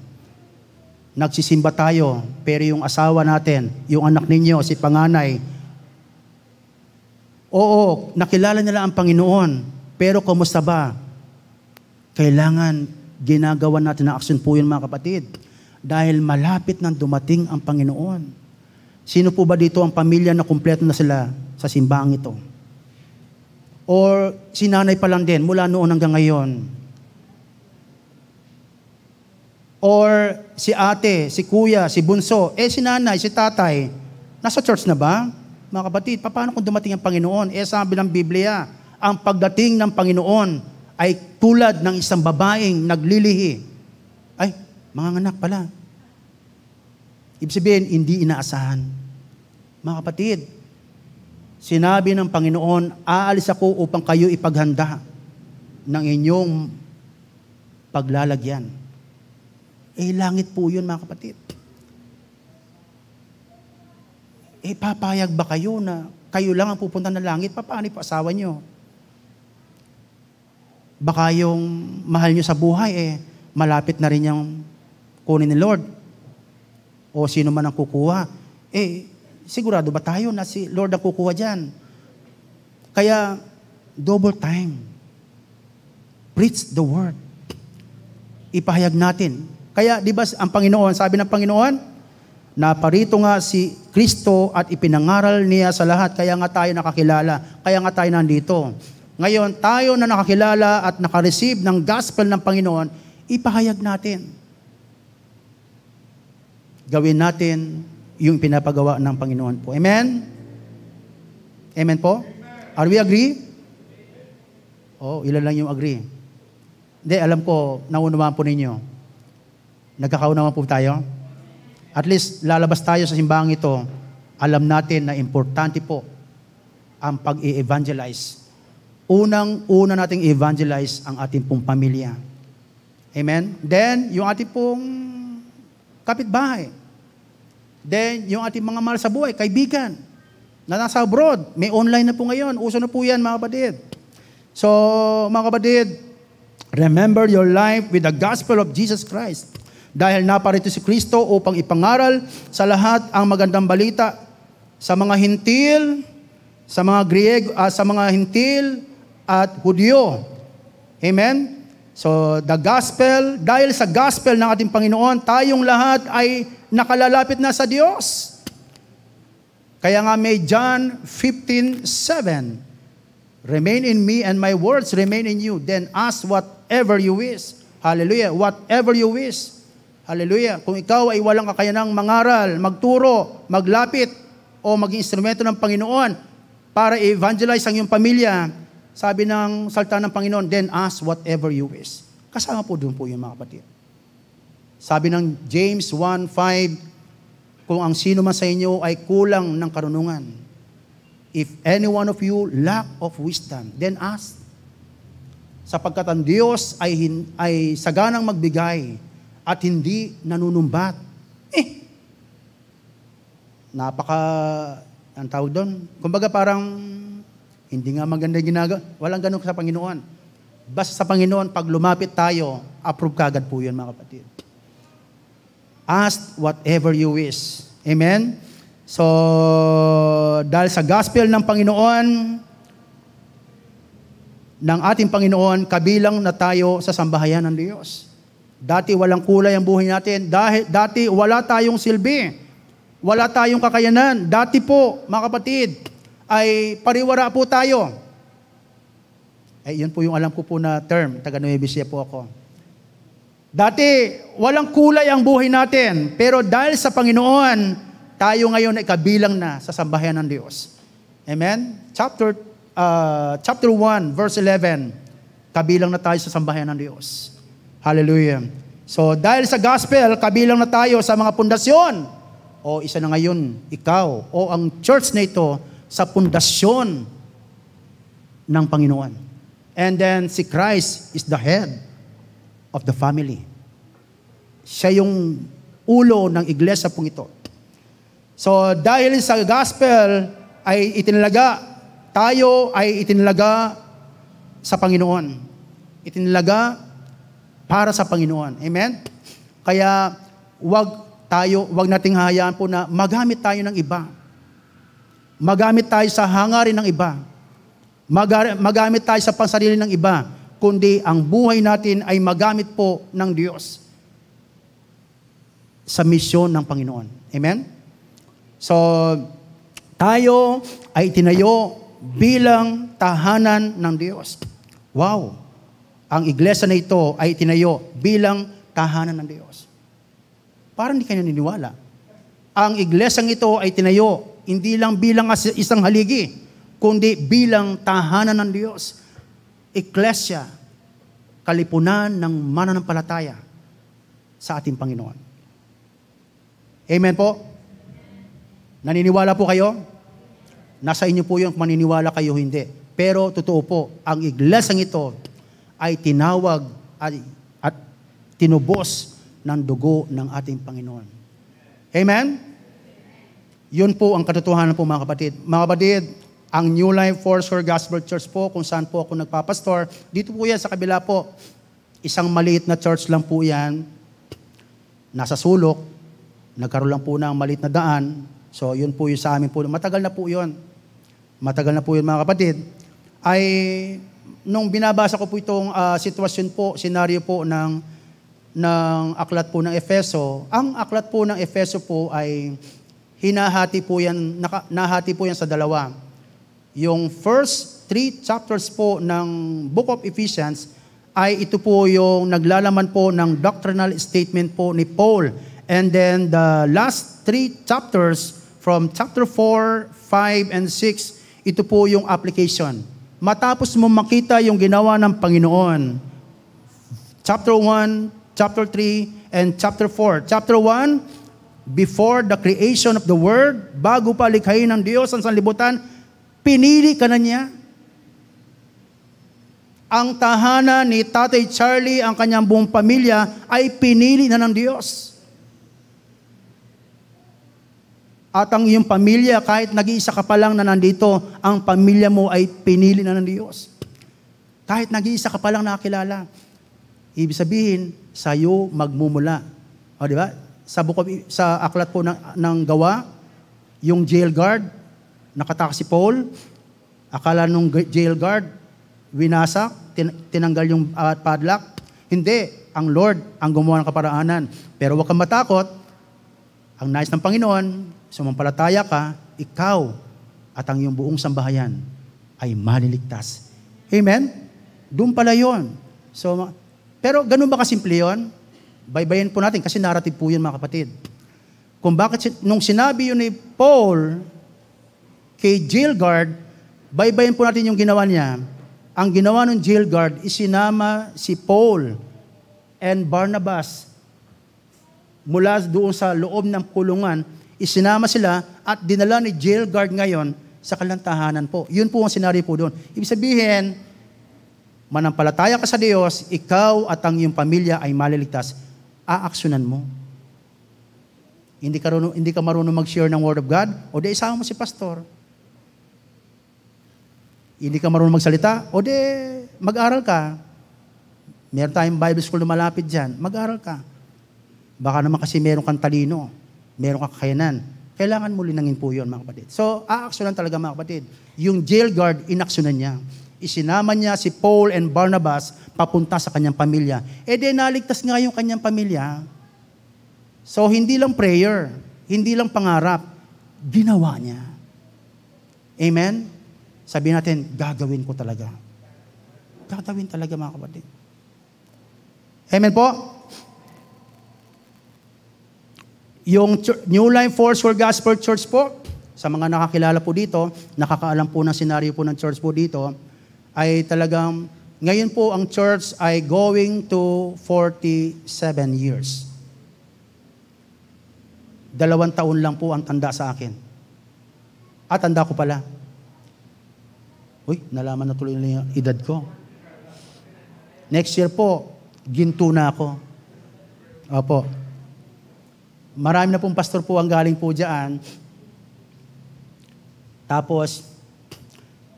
Nagsisimba tayo, pero yung asawa natin, yung anak ninyo, si panganay, oo, nakilala nila ang Panginoon, pero kumusta ba? Kailangan ginagawa natin ng aksyon po yun mga kapatid, dahil malapit nang dumating ang Panginoon. Sino po ba dito ang pamilya na kumpleto na sila sa simbahang ito? Or si nanay pa lang din, mula noon hanggang ngayon? Or si ate, si kuya, si bunso, si nanay, si tatay, nasa church na ba? Mga kapatid, paano kung dumating ang Panginoon? Sabi ng Biblia, ang pagdating ng Panginoon ay tulad ng isang babaeng naglilihi. Ay, mga anak pala. Ibig sabihin, hindi inaasahan. Mga kapatid, sinabi ng Panginoon, aalis ako upang kayo ipaghanda ng inyong paglalagyan. Langit po yun mga kapatid. Papayag ba kayo na kayo lang ang pupunta ng langit? Paano po asawa nyo? Baka yung mahal nyo sa buhay, malapit na rin yung kunin ni Lord. O sino man ang kukuha. Sigurado ba tayo na si Lord ang kukuha dyan? Kaya, double time. Preach the word. Ipahayag natin. Kaya, di ba ang Panginoon, sabi ng Panginoon, naparito nga si Kristo at ipinangaral niya sa lahat, kaya nga tayo nakakilala, kaya nga tayo nandito. Ngayon, tayo na nakakilala at nakareceive ng gospel ng Panginoon, ipahayag natin. Gawin natin yung pinapagawa ng Panginoon po. Amen? Amen po? Are we agree? Ilan lang yung agree. Hindi, alam ko, naunawaan po ninyo. Nagkakaunawan po tayo. At least, lalabas tayo sa simbahang ito, alam natin na importante po ang pag-i-evangelize. Unang-una nating evangelize ang ating pong pamilya. Amen? Then, yung ating pong kapitbahay. Then, yung ating mga mahal sa buhay, kaibigan, na nasa abroad, may online na po ngayon. Uso na po yan, mga kapatid. So, mga kapatid, remember your life with the gospel of Jesus Christ. Dahil naparito si Kristo upang ipangaral sa lahat ang magandang balita sa mga hintil, sa mga Griego, sa mga hintil at Hudyo. Amen? So, the gospel, dahil sa gospel ng ating Panginoon, tayong lahat ay nakalalapit na sa Diyos. Kaya nga may John 15:7, remain in me and my words remain in you. Then ask whatever you wish. Hallelujah. Whatever you wish. Hallelujah. Kung ikaw ay walang kakayanang mangaral, magturo, maglapit, o maging instrumento ng Panginoon para evangelize ang iyong pamilya, sabi ng salita ng Panginoon, then ask whatever you wish. Kasama po doon po yung mga kapatid. Sabi ng James 1:5, kung ang sino man sa inyo ay kulang ng karunungan, if any one of you lack of wisdom, then ask. Sapagkat ang Diyos ay saganang magbigay at hindi nanunumbat. Ang tawag doon, kumbaga parang hindi nga maganda ginagawa. Walang ganun sa Panginoon. Basta sa Panginoon, pag lumapit tayo, approve kagad po yun, mga kapatid. Ask whatever you wish. Amen? So, dahil sa gospel ng Panginoon, ng ating Panginoon, kabilang na tayo sa sambahayan ng Diyos. Dati walang kulay ang buhay natin. Dati wala tayong silbi. Wala tayong kakayanan. Dati po, mga kapatid, ay pariwara po tayo. Yun po yung alam ko po na term. Taga Nueva Ecija po ako. Dati, walang kulay ang buhay natin. Pero dahil sa Panginoon, tayo ngayon ay kabilang na sa sambahayan ng Diyos. Amen? Chapter 1, verse 11. kabilang na tayo sa sambahayan ng Diyos. Hallelujah. So, dahil sa gospel, kabilang na tayo sa mga pundasyon. O isa na ngayon, ikaw, o ang church na ito, sa pundasyon ng Panginoon. And then, si Christ is the head of the family. Siya yung ulo ng iglesia pong ito. So, dahil sa gospel ay itinalaga, tayo ay itinalaga sa Panginoon. Itinalaga para sa Panginoon. Amen? Kaya, wag nating hayaan po na magamit tayo ng iba. Magamit tayo sa hangarin ng iba. Magamit tayo sa pansarili ng iba. Kundi ang buhay natin ay magamit po ng Diyos sa misyon ng Panginoon. Amen? So, tayo ay tinayo bilang tahanan ng Diyos. Wow! Ang iglesia na ito ay tinayo bilang tahanan ng Diyos. Parang hindi kayo naniniwala. Ang iglesyang ito ay tinayo hindi lang bilang isang haligi, kundi bilang tahanan ng Diyos. Iglesia, kalipunan ng mananampalataya sa ating Panginoon. Amen po? Naniniwala po kayo? Nasa inyo po yung maniniwala kayo hindi. Pero totoo po, ang iglesyang ito ay tinawag at tinubos ng dugo ng ating Panginoon. Amen? Yun po ang katotohanan po mga kapatid. Mga kapatid, ang New Life Foursquare Gospel Church po, kung saan po ako nagpapastor, dito po yan sa kabila po. Isang maliit na church lang po yan. Nasa sulok. Nagkaroon lang po ng maliit na daan. So, yun po yung sa amin po. Matagal na po yun. Matagal na po yun mga kapatid. Ay, nung binabasa ko po itong sitwasyon po, senaryo po ng aklat po ng Efeso, ang aklat po ng Efeso po ay hinahati po yan, nahati po yan sa dalawa. Yung first 3 chapters po ng Book of Ephesians ay ito po yung naglalaman po ng doctrinal statement po ni Paul. And then the last 3 chapters from chapter 4, 5, and 6, ito po yung application. Matapos mo makita yung ginawa ng Panginoon. Chapter 1, chapter 3, and chapter 4. Chapter 1, before the creation of the world, bago pa likhain ng Diyos ang sanlibutan, pinili ka na niya. Ang tahanan ni Tatay Charlie, ang kanyang buong pamilya, ay pinili na ng Diyos. At ang iyong pamilya, kahit nag-iisa ka pa lang na nandito, ang pamilya mo ay pinili na ng Diyos. Kahit nag-iisa ka pa lang nakakilala. Ibig sabihin, sa'yo magmumula. O di ba? Sa aklat po ng Gawa, yung jail guard, nakatakas si Paul, akala nung jail guard, winasak, tinanggal yung padlock. Hindi, ang Lord ang gumawa ng kaparaanan. Pero huwag kang matakot, ang nais ng Panginoon, sumampalataya ka, ikaw at ang iyong buong sambahayan ay maliligtas. Amen? Doon pala yun. So, pero ganun ba kasimple yun? Baybayin po natin kasi narrative po yun mga kapatid. Kung bakit nung sinabi yun ni Paul kay jail guard, baybayin po natin yung ginawa niya. Ang ginawa ng jail guard, isinama si Paul and Barnabas mula doon sa loob ng kulungan, isinama sila at dinala ni jail guard ngayon sa kanilang tahanan po. Yun po ang senaryo po doon. Ibig sabihin, manampalataya ka sa Diyos, ikaw at ang iyong pamilya ay maliligtas. Aaksyonan mo. Hindi ka marunong mag-share ng Word of God, o di isama mo si pastor. Hindi ka marunong magsalita, o di mag-aral ka. Meron tayong Bible school na malapit dyan, mag-aral ka. Baka naman kasi meron kang talino, meron kang kakayanan. Kailangan mo linangin po yun, mga kapatid. So, aaksyonan talaga, mga kapatid. Yung jail guard, inaksyonan niya. Isinama niya si Paul and Barnabas papunta sa kanyang pamilya. E di naligtas nga yung kanyang pamilya. So, hindi lang prayer, hindi lang pangarap, ginawa niya. Amen? Sabihin natin, gagawin ko talaga. Gagawin talaga mga kapatid. Amen po? Yung New Life Foursquare Gospel Church po, sa mga nakakilala po dito, nakakaalam po ng senaryo po ng church po dito, ay talagang Ngayon po ang church ay going to 47 years. 2 taon lang po ang tanda sa akin. Tanda ko pala. Uy, nalaman na tuloy na yung edad ko. Next year po, ginto na ako. Opo. Marami na pong pastor po ang galing po dyan. Tapos,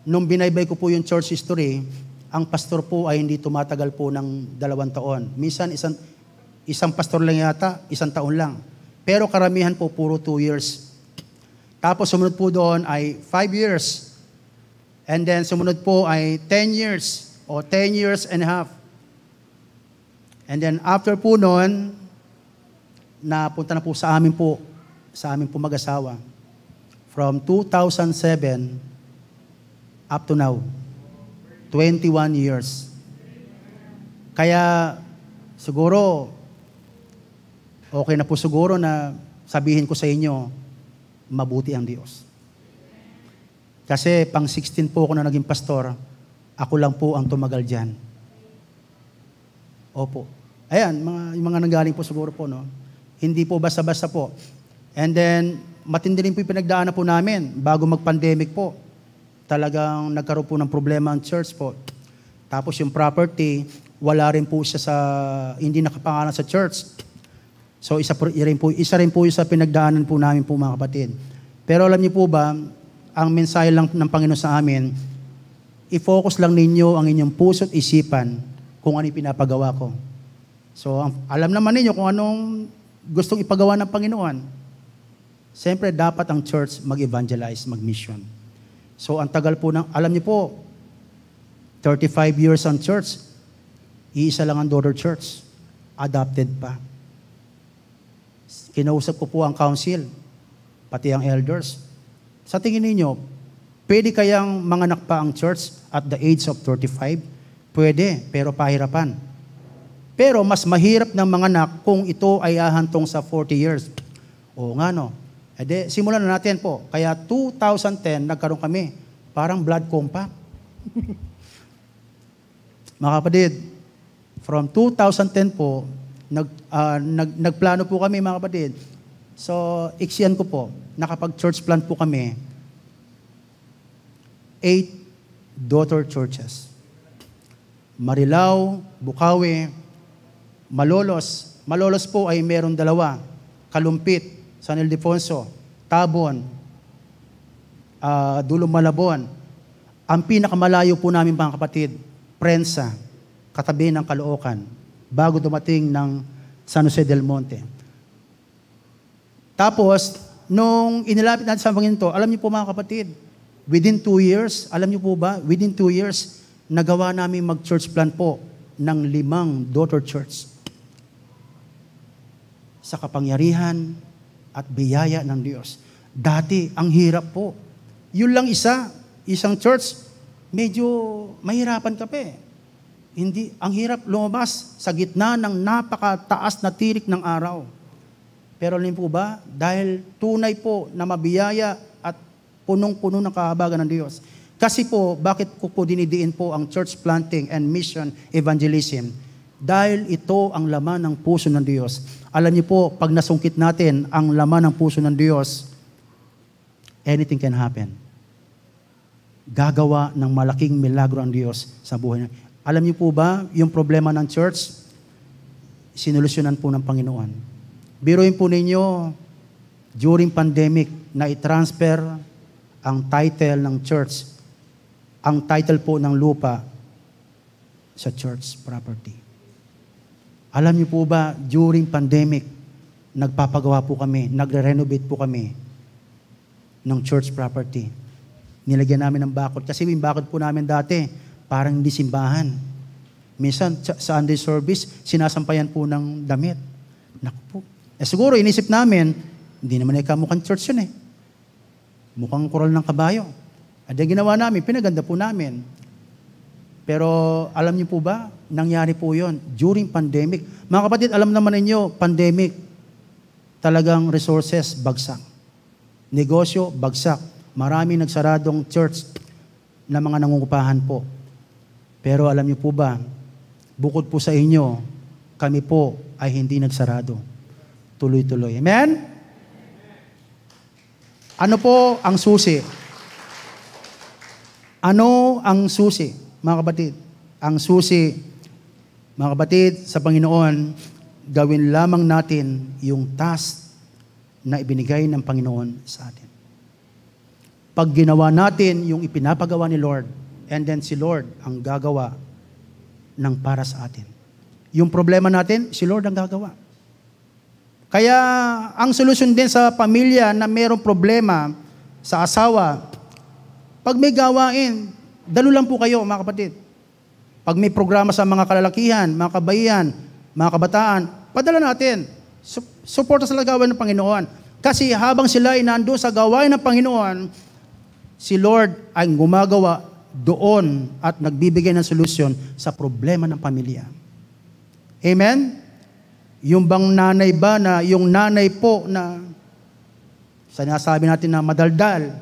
nung binaybay ko po yung church history, ang pastor po ay hindi tumatagal po ng 2 taon. Minsan, isang pastor lang yata, 1 taon lang. Pero karamihan po, puro 2 years. Tapos, sumunod po doon ay 5 years. And then, sumunod po ay 10 years o 10 years and a half. And then, after po noon, napunta na po sa amin po mag-asawa. From 2007 up to now, 21 years. Kaya, siguro, okay na po siguro na sabihin ko sa inyo, mabuti ang Diyos. Kasi pang 16 po ako na naging pastor, ako lang po ang tumagal dyan. Opo. Ayan, yung mga nanggaling po siguro po, no? Hindi po basta-basta po. And then, matindi rin po yung pinagdaanan po namin bago mag-pandemic po. Talagang nagkaroon po ng problema ang church po. Tapos yung property, wala rin po siya hindi nakapangalan sa church. So isa rin po yung sa pinagdaanan po namin po mga kapatid. Pero alam niyo po ba, ang mensahe lang ng Panginoon sa amin, i-focus lang ninyo ang inyong puso at isipan kung ano yung pinapagawa ko. So alam naman ninyo kung anong gustong ipagawa ng Panginoon. Siyempre dapat ang church mag-evangelize, mag-mission. So ang tagal po alam niyo po, 35 years ang church, iisa lang ang daughter church, adopted pa. Kinausap ko po ang council, pati ang elders. Sa tingin ninyo, pwede kayang manganak pa ang church at the age of 35? Pwede, pero pahirapan. Pero mas mahirap ng manganak kung ito ay ahantong sa 40 years. Oo nga no. Ede, simulan na natin po. Kaya 2010, nagkaroon kami. Parang blood compact. Mga kapatid, from 2010 po, nagplano po kami mga kapatid. So, iksiyan ko po, nakapag-church plant po kami, 8 daughter churches. Marilao, Bukawi, Malolos. Malolos po ay meron 2, Kalumpit, San Ildefonso, Tabon, Dulong Malabon. Ang pinakamalayo po namin mga kapatid, Prensa, katabi ng Caloocan, bago dumating ng San Jose del Monte. Tapos, nung inilapit natin sa Panginoon, alam niyo po mga kapatid, within 2 years, alam niyo po ba, within 2 years, nagawa namin mag-church plant po ng 5 daughter church. Sa kapangyarihan at biyaya ng Diyos. Dati, ang hirap po. Yun lang isang church, medyo mahirapan ka pa eh. Hindi, ang hirap lumabas sa gitna ng napakataas na tirik ng araw. Pero alam po ba, dahil tunay po na mabiyaya at punong-puno ng kahabagan ng Diyos. Kasi po, bakit ko po dinidiin po ang church planting and mission evangelism? Dahil ito ang laman ng puso ng Diyos. Alam niyo po, pag nasungkit natin ang laman ng puso ng Diyos, anything can happen. Gagawa ng malaking milagro ang Diyos sa buhay niya. Alam niyo po ba, yung problema ng church, sinolusyonan po ng Panginoon. Biruin po ninyo, during pandemic, na i-transfer ang title ng church, ang title po ng lupa sa church property. Alam niyo po ba, during pandemic, nagpapagawa po kami, nagre-renovate po kami ng church property. Nilagyan namin ng bakod. Kasi yung bakod po namin dati, parang hindi simbahan. Minsan, sa Sunday service, sinasampayan po ng damit. Naku po. Siguro, inisip namin, hindi naman mukhang church yun eh. Mukhang koral ng kabayo. At yung ginawa namin, pinaganda po namin. Pero, alam niyo po ba, nangyari po yun during pandemic. Mga kapatid, alam naman ninyo, pandemic, talagang resources, bagsak. Negosyo, bagsak. Maraming nagsaradong church na mga nangungupahan po. Pero alam niyo po ba, bukod po sa inyo, kami po ay hindi nagsarado. Tuloy-tuloy. Amen? Ano po ang susi? Ano ang susi, mga kapatid? Ang susi, mga kapatid, sa Panginoon, gawin lamang natin yung task na ibinigay ng Panginoon sa atin. Pag ginawa natin yung ipinapagawa ni Lord, and then si Lord ang gagawa ng para sa atin. Yung problema natin, si Lord ang gagawa. Kaya ang solusyon din sa pamilya na mayroong problema sa asawa, pag may gawain, dalo lang po kayo, mga kapatid. Pag may programa sa mga kalalakihan, mga kabayan, mga kabataan, padala natin. Suporta sa gawain ng Panginoon. Kasi habang sila ay nando sa gawain ng Panginoon, si Lord ay gumagawa doon at nagbibigay ng solusyon sa problema ng pamilya. Amen? Yung bang nanay ba na, yung nanay po na, sinasabi natin na madaldal,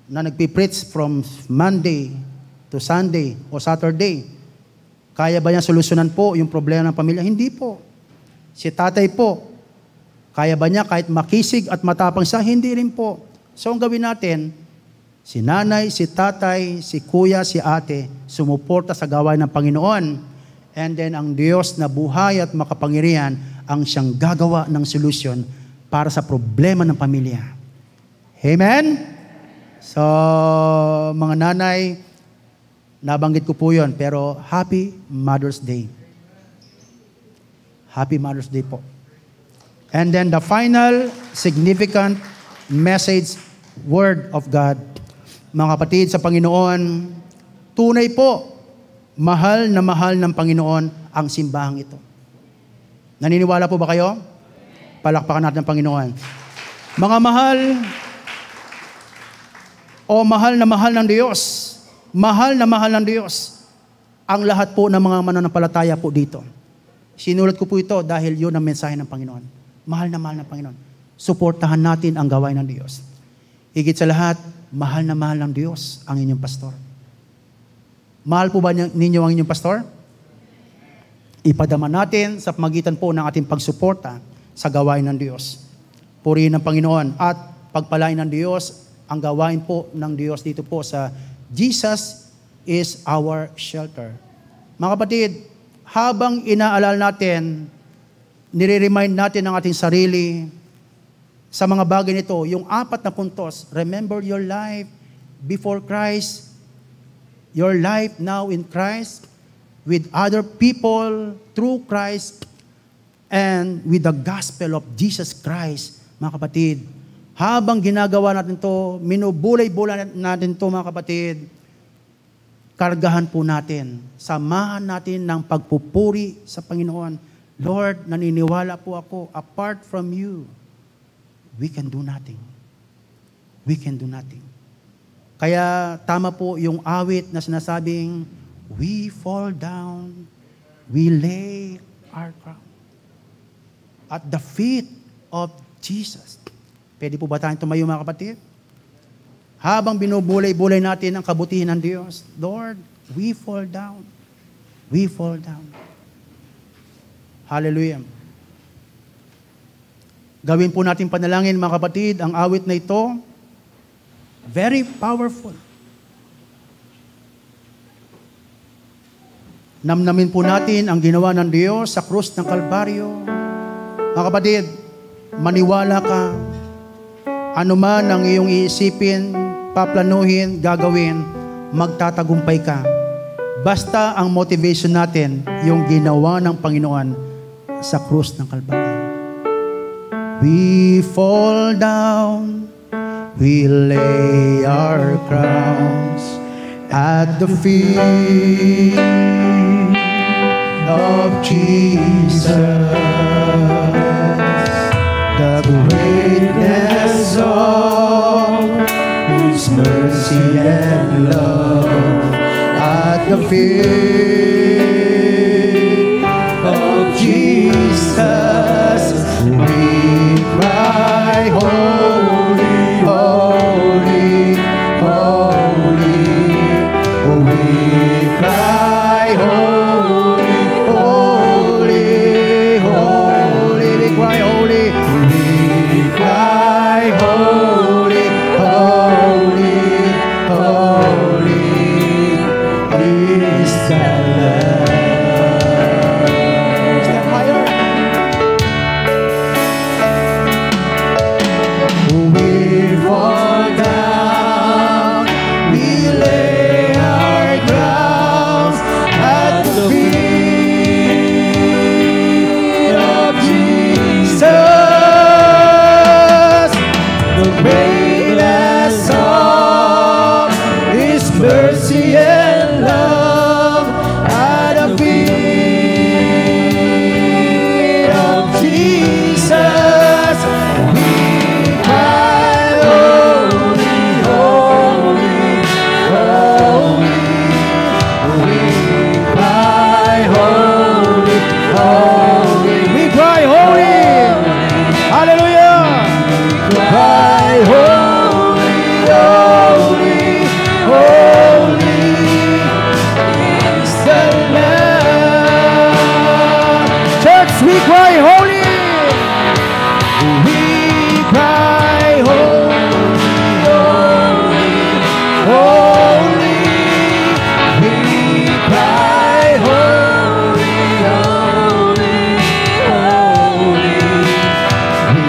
na nagpipreach from Monday to Sunday o Saturday, kaya ba niya solusyonan po yung problema ng pamilya? Hindi po. Si tatay po, kaya ba niya kahit makisig at matapang siya? Hindi rin po. So ang gawin natin, si nanay, si tatay, si kuya, si ate, sumuporta sa gawain ng Panginoon. And then ang Diyos na buhay at makapangyarihan ang siyang gagawa ng solusyon para sa problema ng pamilya. Amen? So, mga nanay, nabanggit ko po yun, pero Happy Mother's Day. Happy Mother's Day po. And then the final significant message, Word of God. Mga kapatid sa Panginoon, tunay po, mahal ng Panginoon ang simbahang ito. Naniniwala po ba kayo? Palakpakan natin ang Panginoon. Mga mahal na mahal ng Diyos, mahal na mahal ng Diyos, ang lahat po ng mga mananampalataya po dito. Sinulat ko po ito dahil yun ang mensahe ng Panginoon. Mahal ng Panginoon. Suportahan natin ang gawain ng Diyos. Higit sa lahat, mahal ng Diyos ang inyong pastor. Mahal po ba ninyo ang inyong pastor? Ipadama natin sa pamagitan po ng ating pagsuporta sa gawain ng Diyos. Purihin ng Panginoon at pagpalain ng Diyos ang gawain po ng Diyos dito po sa Jesus is our shelter. Mga kapatid, habang inaalala natin, nire-remind natin ang ating sarili sa mga bagay nito, yung 4 na puntos, remember your life before Christ, your life now in Christ, with other people, through Christ, and with the gospel of Jesus Christ. Mga kapatid, habang ginagawa natin to, minubulay-bulay natin to, mga kapatid, kargahan po natin, samahan natin ng pagpupuri sa Panginoon. Lord, naniniwala po ako, apart from you, we can do nothing. We can do nothing. Kaya tama po yung awit na sinasabing, we fall down, we lay our crown at the feet of Jesus. Pwede po ba tayong tumayo, mga kapatid? Habang binubulay-bulay natin ang kabutihan ng Diyos, Lord, we fall down. We fall down. Hallelujah. Gawin po natin panalangin, mga kapatid, ang awit na ito, very powerful. Namnamin po natin ang ginawa ng Diyos sa krus ng Kalbaryo. Mga kapatid, maniwala ka, anuman ang iyong iisipin, paplanuhin, gagawin, magtatagumpay ka. Basta ang motivation natin, yung ginawa ng Panginoon sa krus ng Kalbaryo. We fall down, we lay our crowns at the feet of Jesus. The greatness of His mercy and love at the feet of Jesus. We cry, holy, holy, holy. We cry. holy, holy, holy is the Lamb. Stand higher. We fall down, we lay our crowns at the feet of Jesus. The greatest of His mercy and love at the feet of Jesus. We cry, holy, holy, holy. We cry, holy, holy. We cry, holy. Hallelujah. Cry, holy, holy, holy is the Lamb. Church, we cry, holy. We cry, holy, holy, holy. We cry, holy, holy, holy. We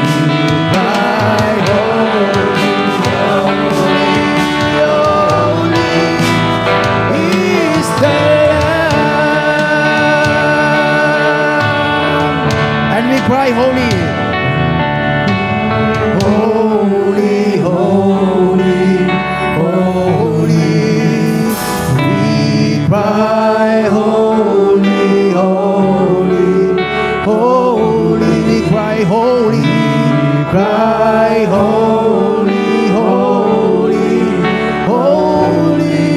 cry, holy, holy, holy is the Lamb. And we cry, holy. Holy, holy, holy. We cry, holy, holy, holy. We cry, holy. Cry, holy, holy, holy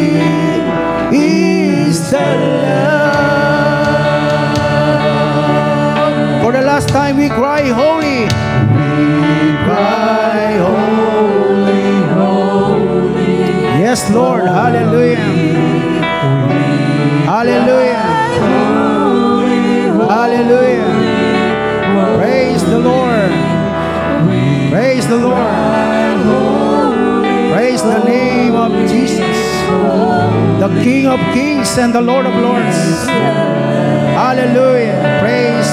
is the Lamb. For the last time we cry, holy. We cry, holy, holy. Yes, Lord. Hallelujah. Hallelujah. Hallelujah. Praise the Lord. Praise the Lord. Praise the name of Jesus, the King of Kings and the Lord of Lords. Hallelujah. Praise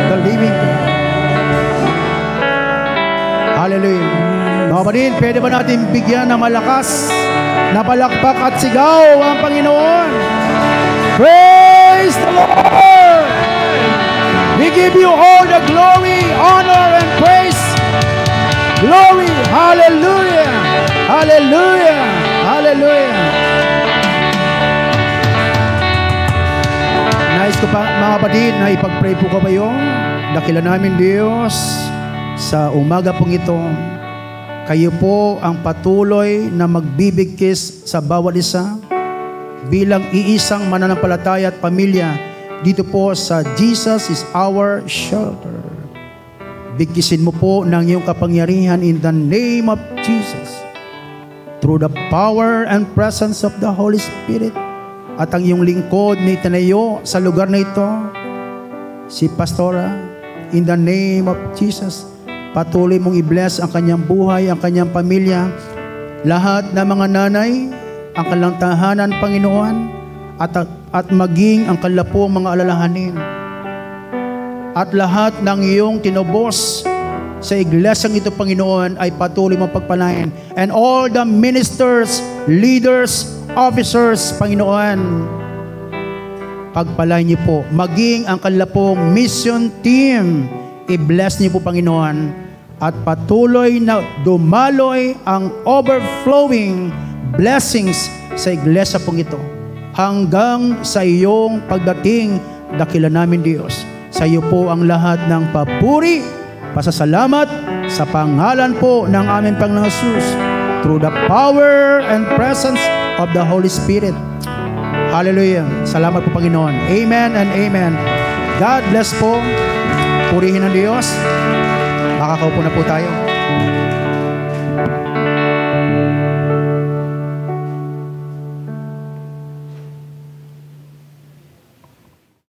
the living God. Hallelujah. Mga kapatid, pwede ba natin bigyan ng malakas na palakpak at sigaw ang Panginoon? Praise the Lord! We give you all the glory, honor, and praise. Glory! Hallelujah! Hallelujah! Hallelujah! Nais ko pa, mga kapatid, na ipag-pray po kayo. Dakilan namin Diyos sa umaga pong ito. Kayo po ang patuloy na magbibigkis sa bawat isa bilang iisang mananampalataya at pamilya dito po sa Jesus is our shelter. Bigkisin mo po ng iyong kapangyarihan in the name of Jesus through the power and presence of the Holy Spirit. At ang iyong lingkod na itinayo sa lugar na ito, si Pastora, in the name of Jesus, patuloy mong i-bless ang kanyang buhay, ang kanyang pamilya, lahat ng mga nanay, ang kanilang tahanan, Panginoon, at maging ang kanila po mga alalahanin. At lahat ng iyong tinubos sa iglesyang ito, Panginoon, ay patuloy mong pagpalain. And all the ministers, leaders, officers, Panginoon, pagpalain niyo po. Maging ang kanila pong mission team, i-bless niyo po, Panginoon. At patuloy na dumaloy ang overflowing blessings sa iglesia pong ito. Hanggang sa iyong pagdating, dakila namin Diyos. Sa iyo po ang lahat ng papuri, pasasalamat sa pangalan po ng aming Panginoong Jesus through the power and presence of the Holy Spirit. Hallelujah. Salamat po, Panginoon. Amen and amen. God bless po. Purihin ang Diyos. Makakaupo na po tayo.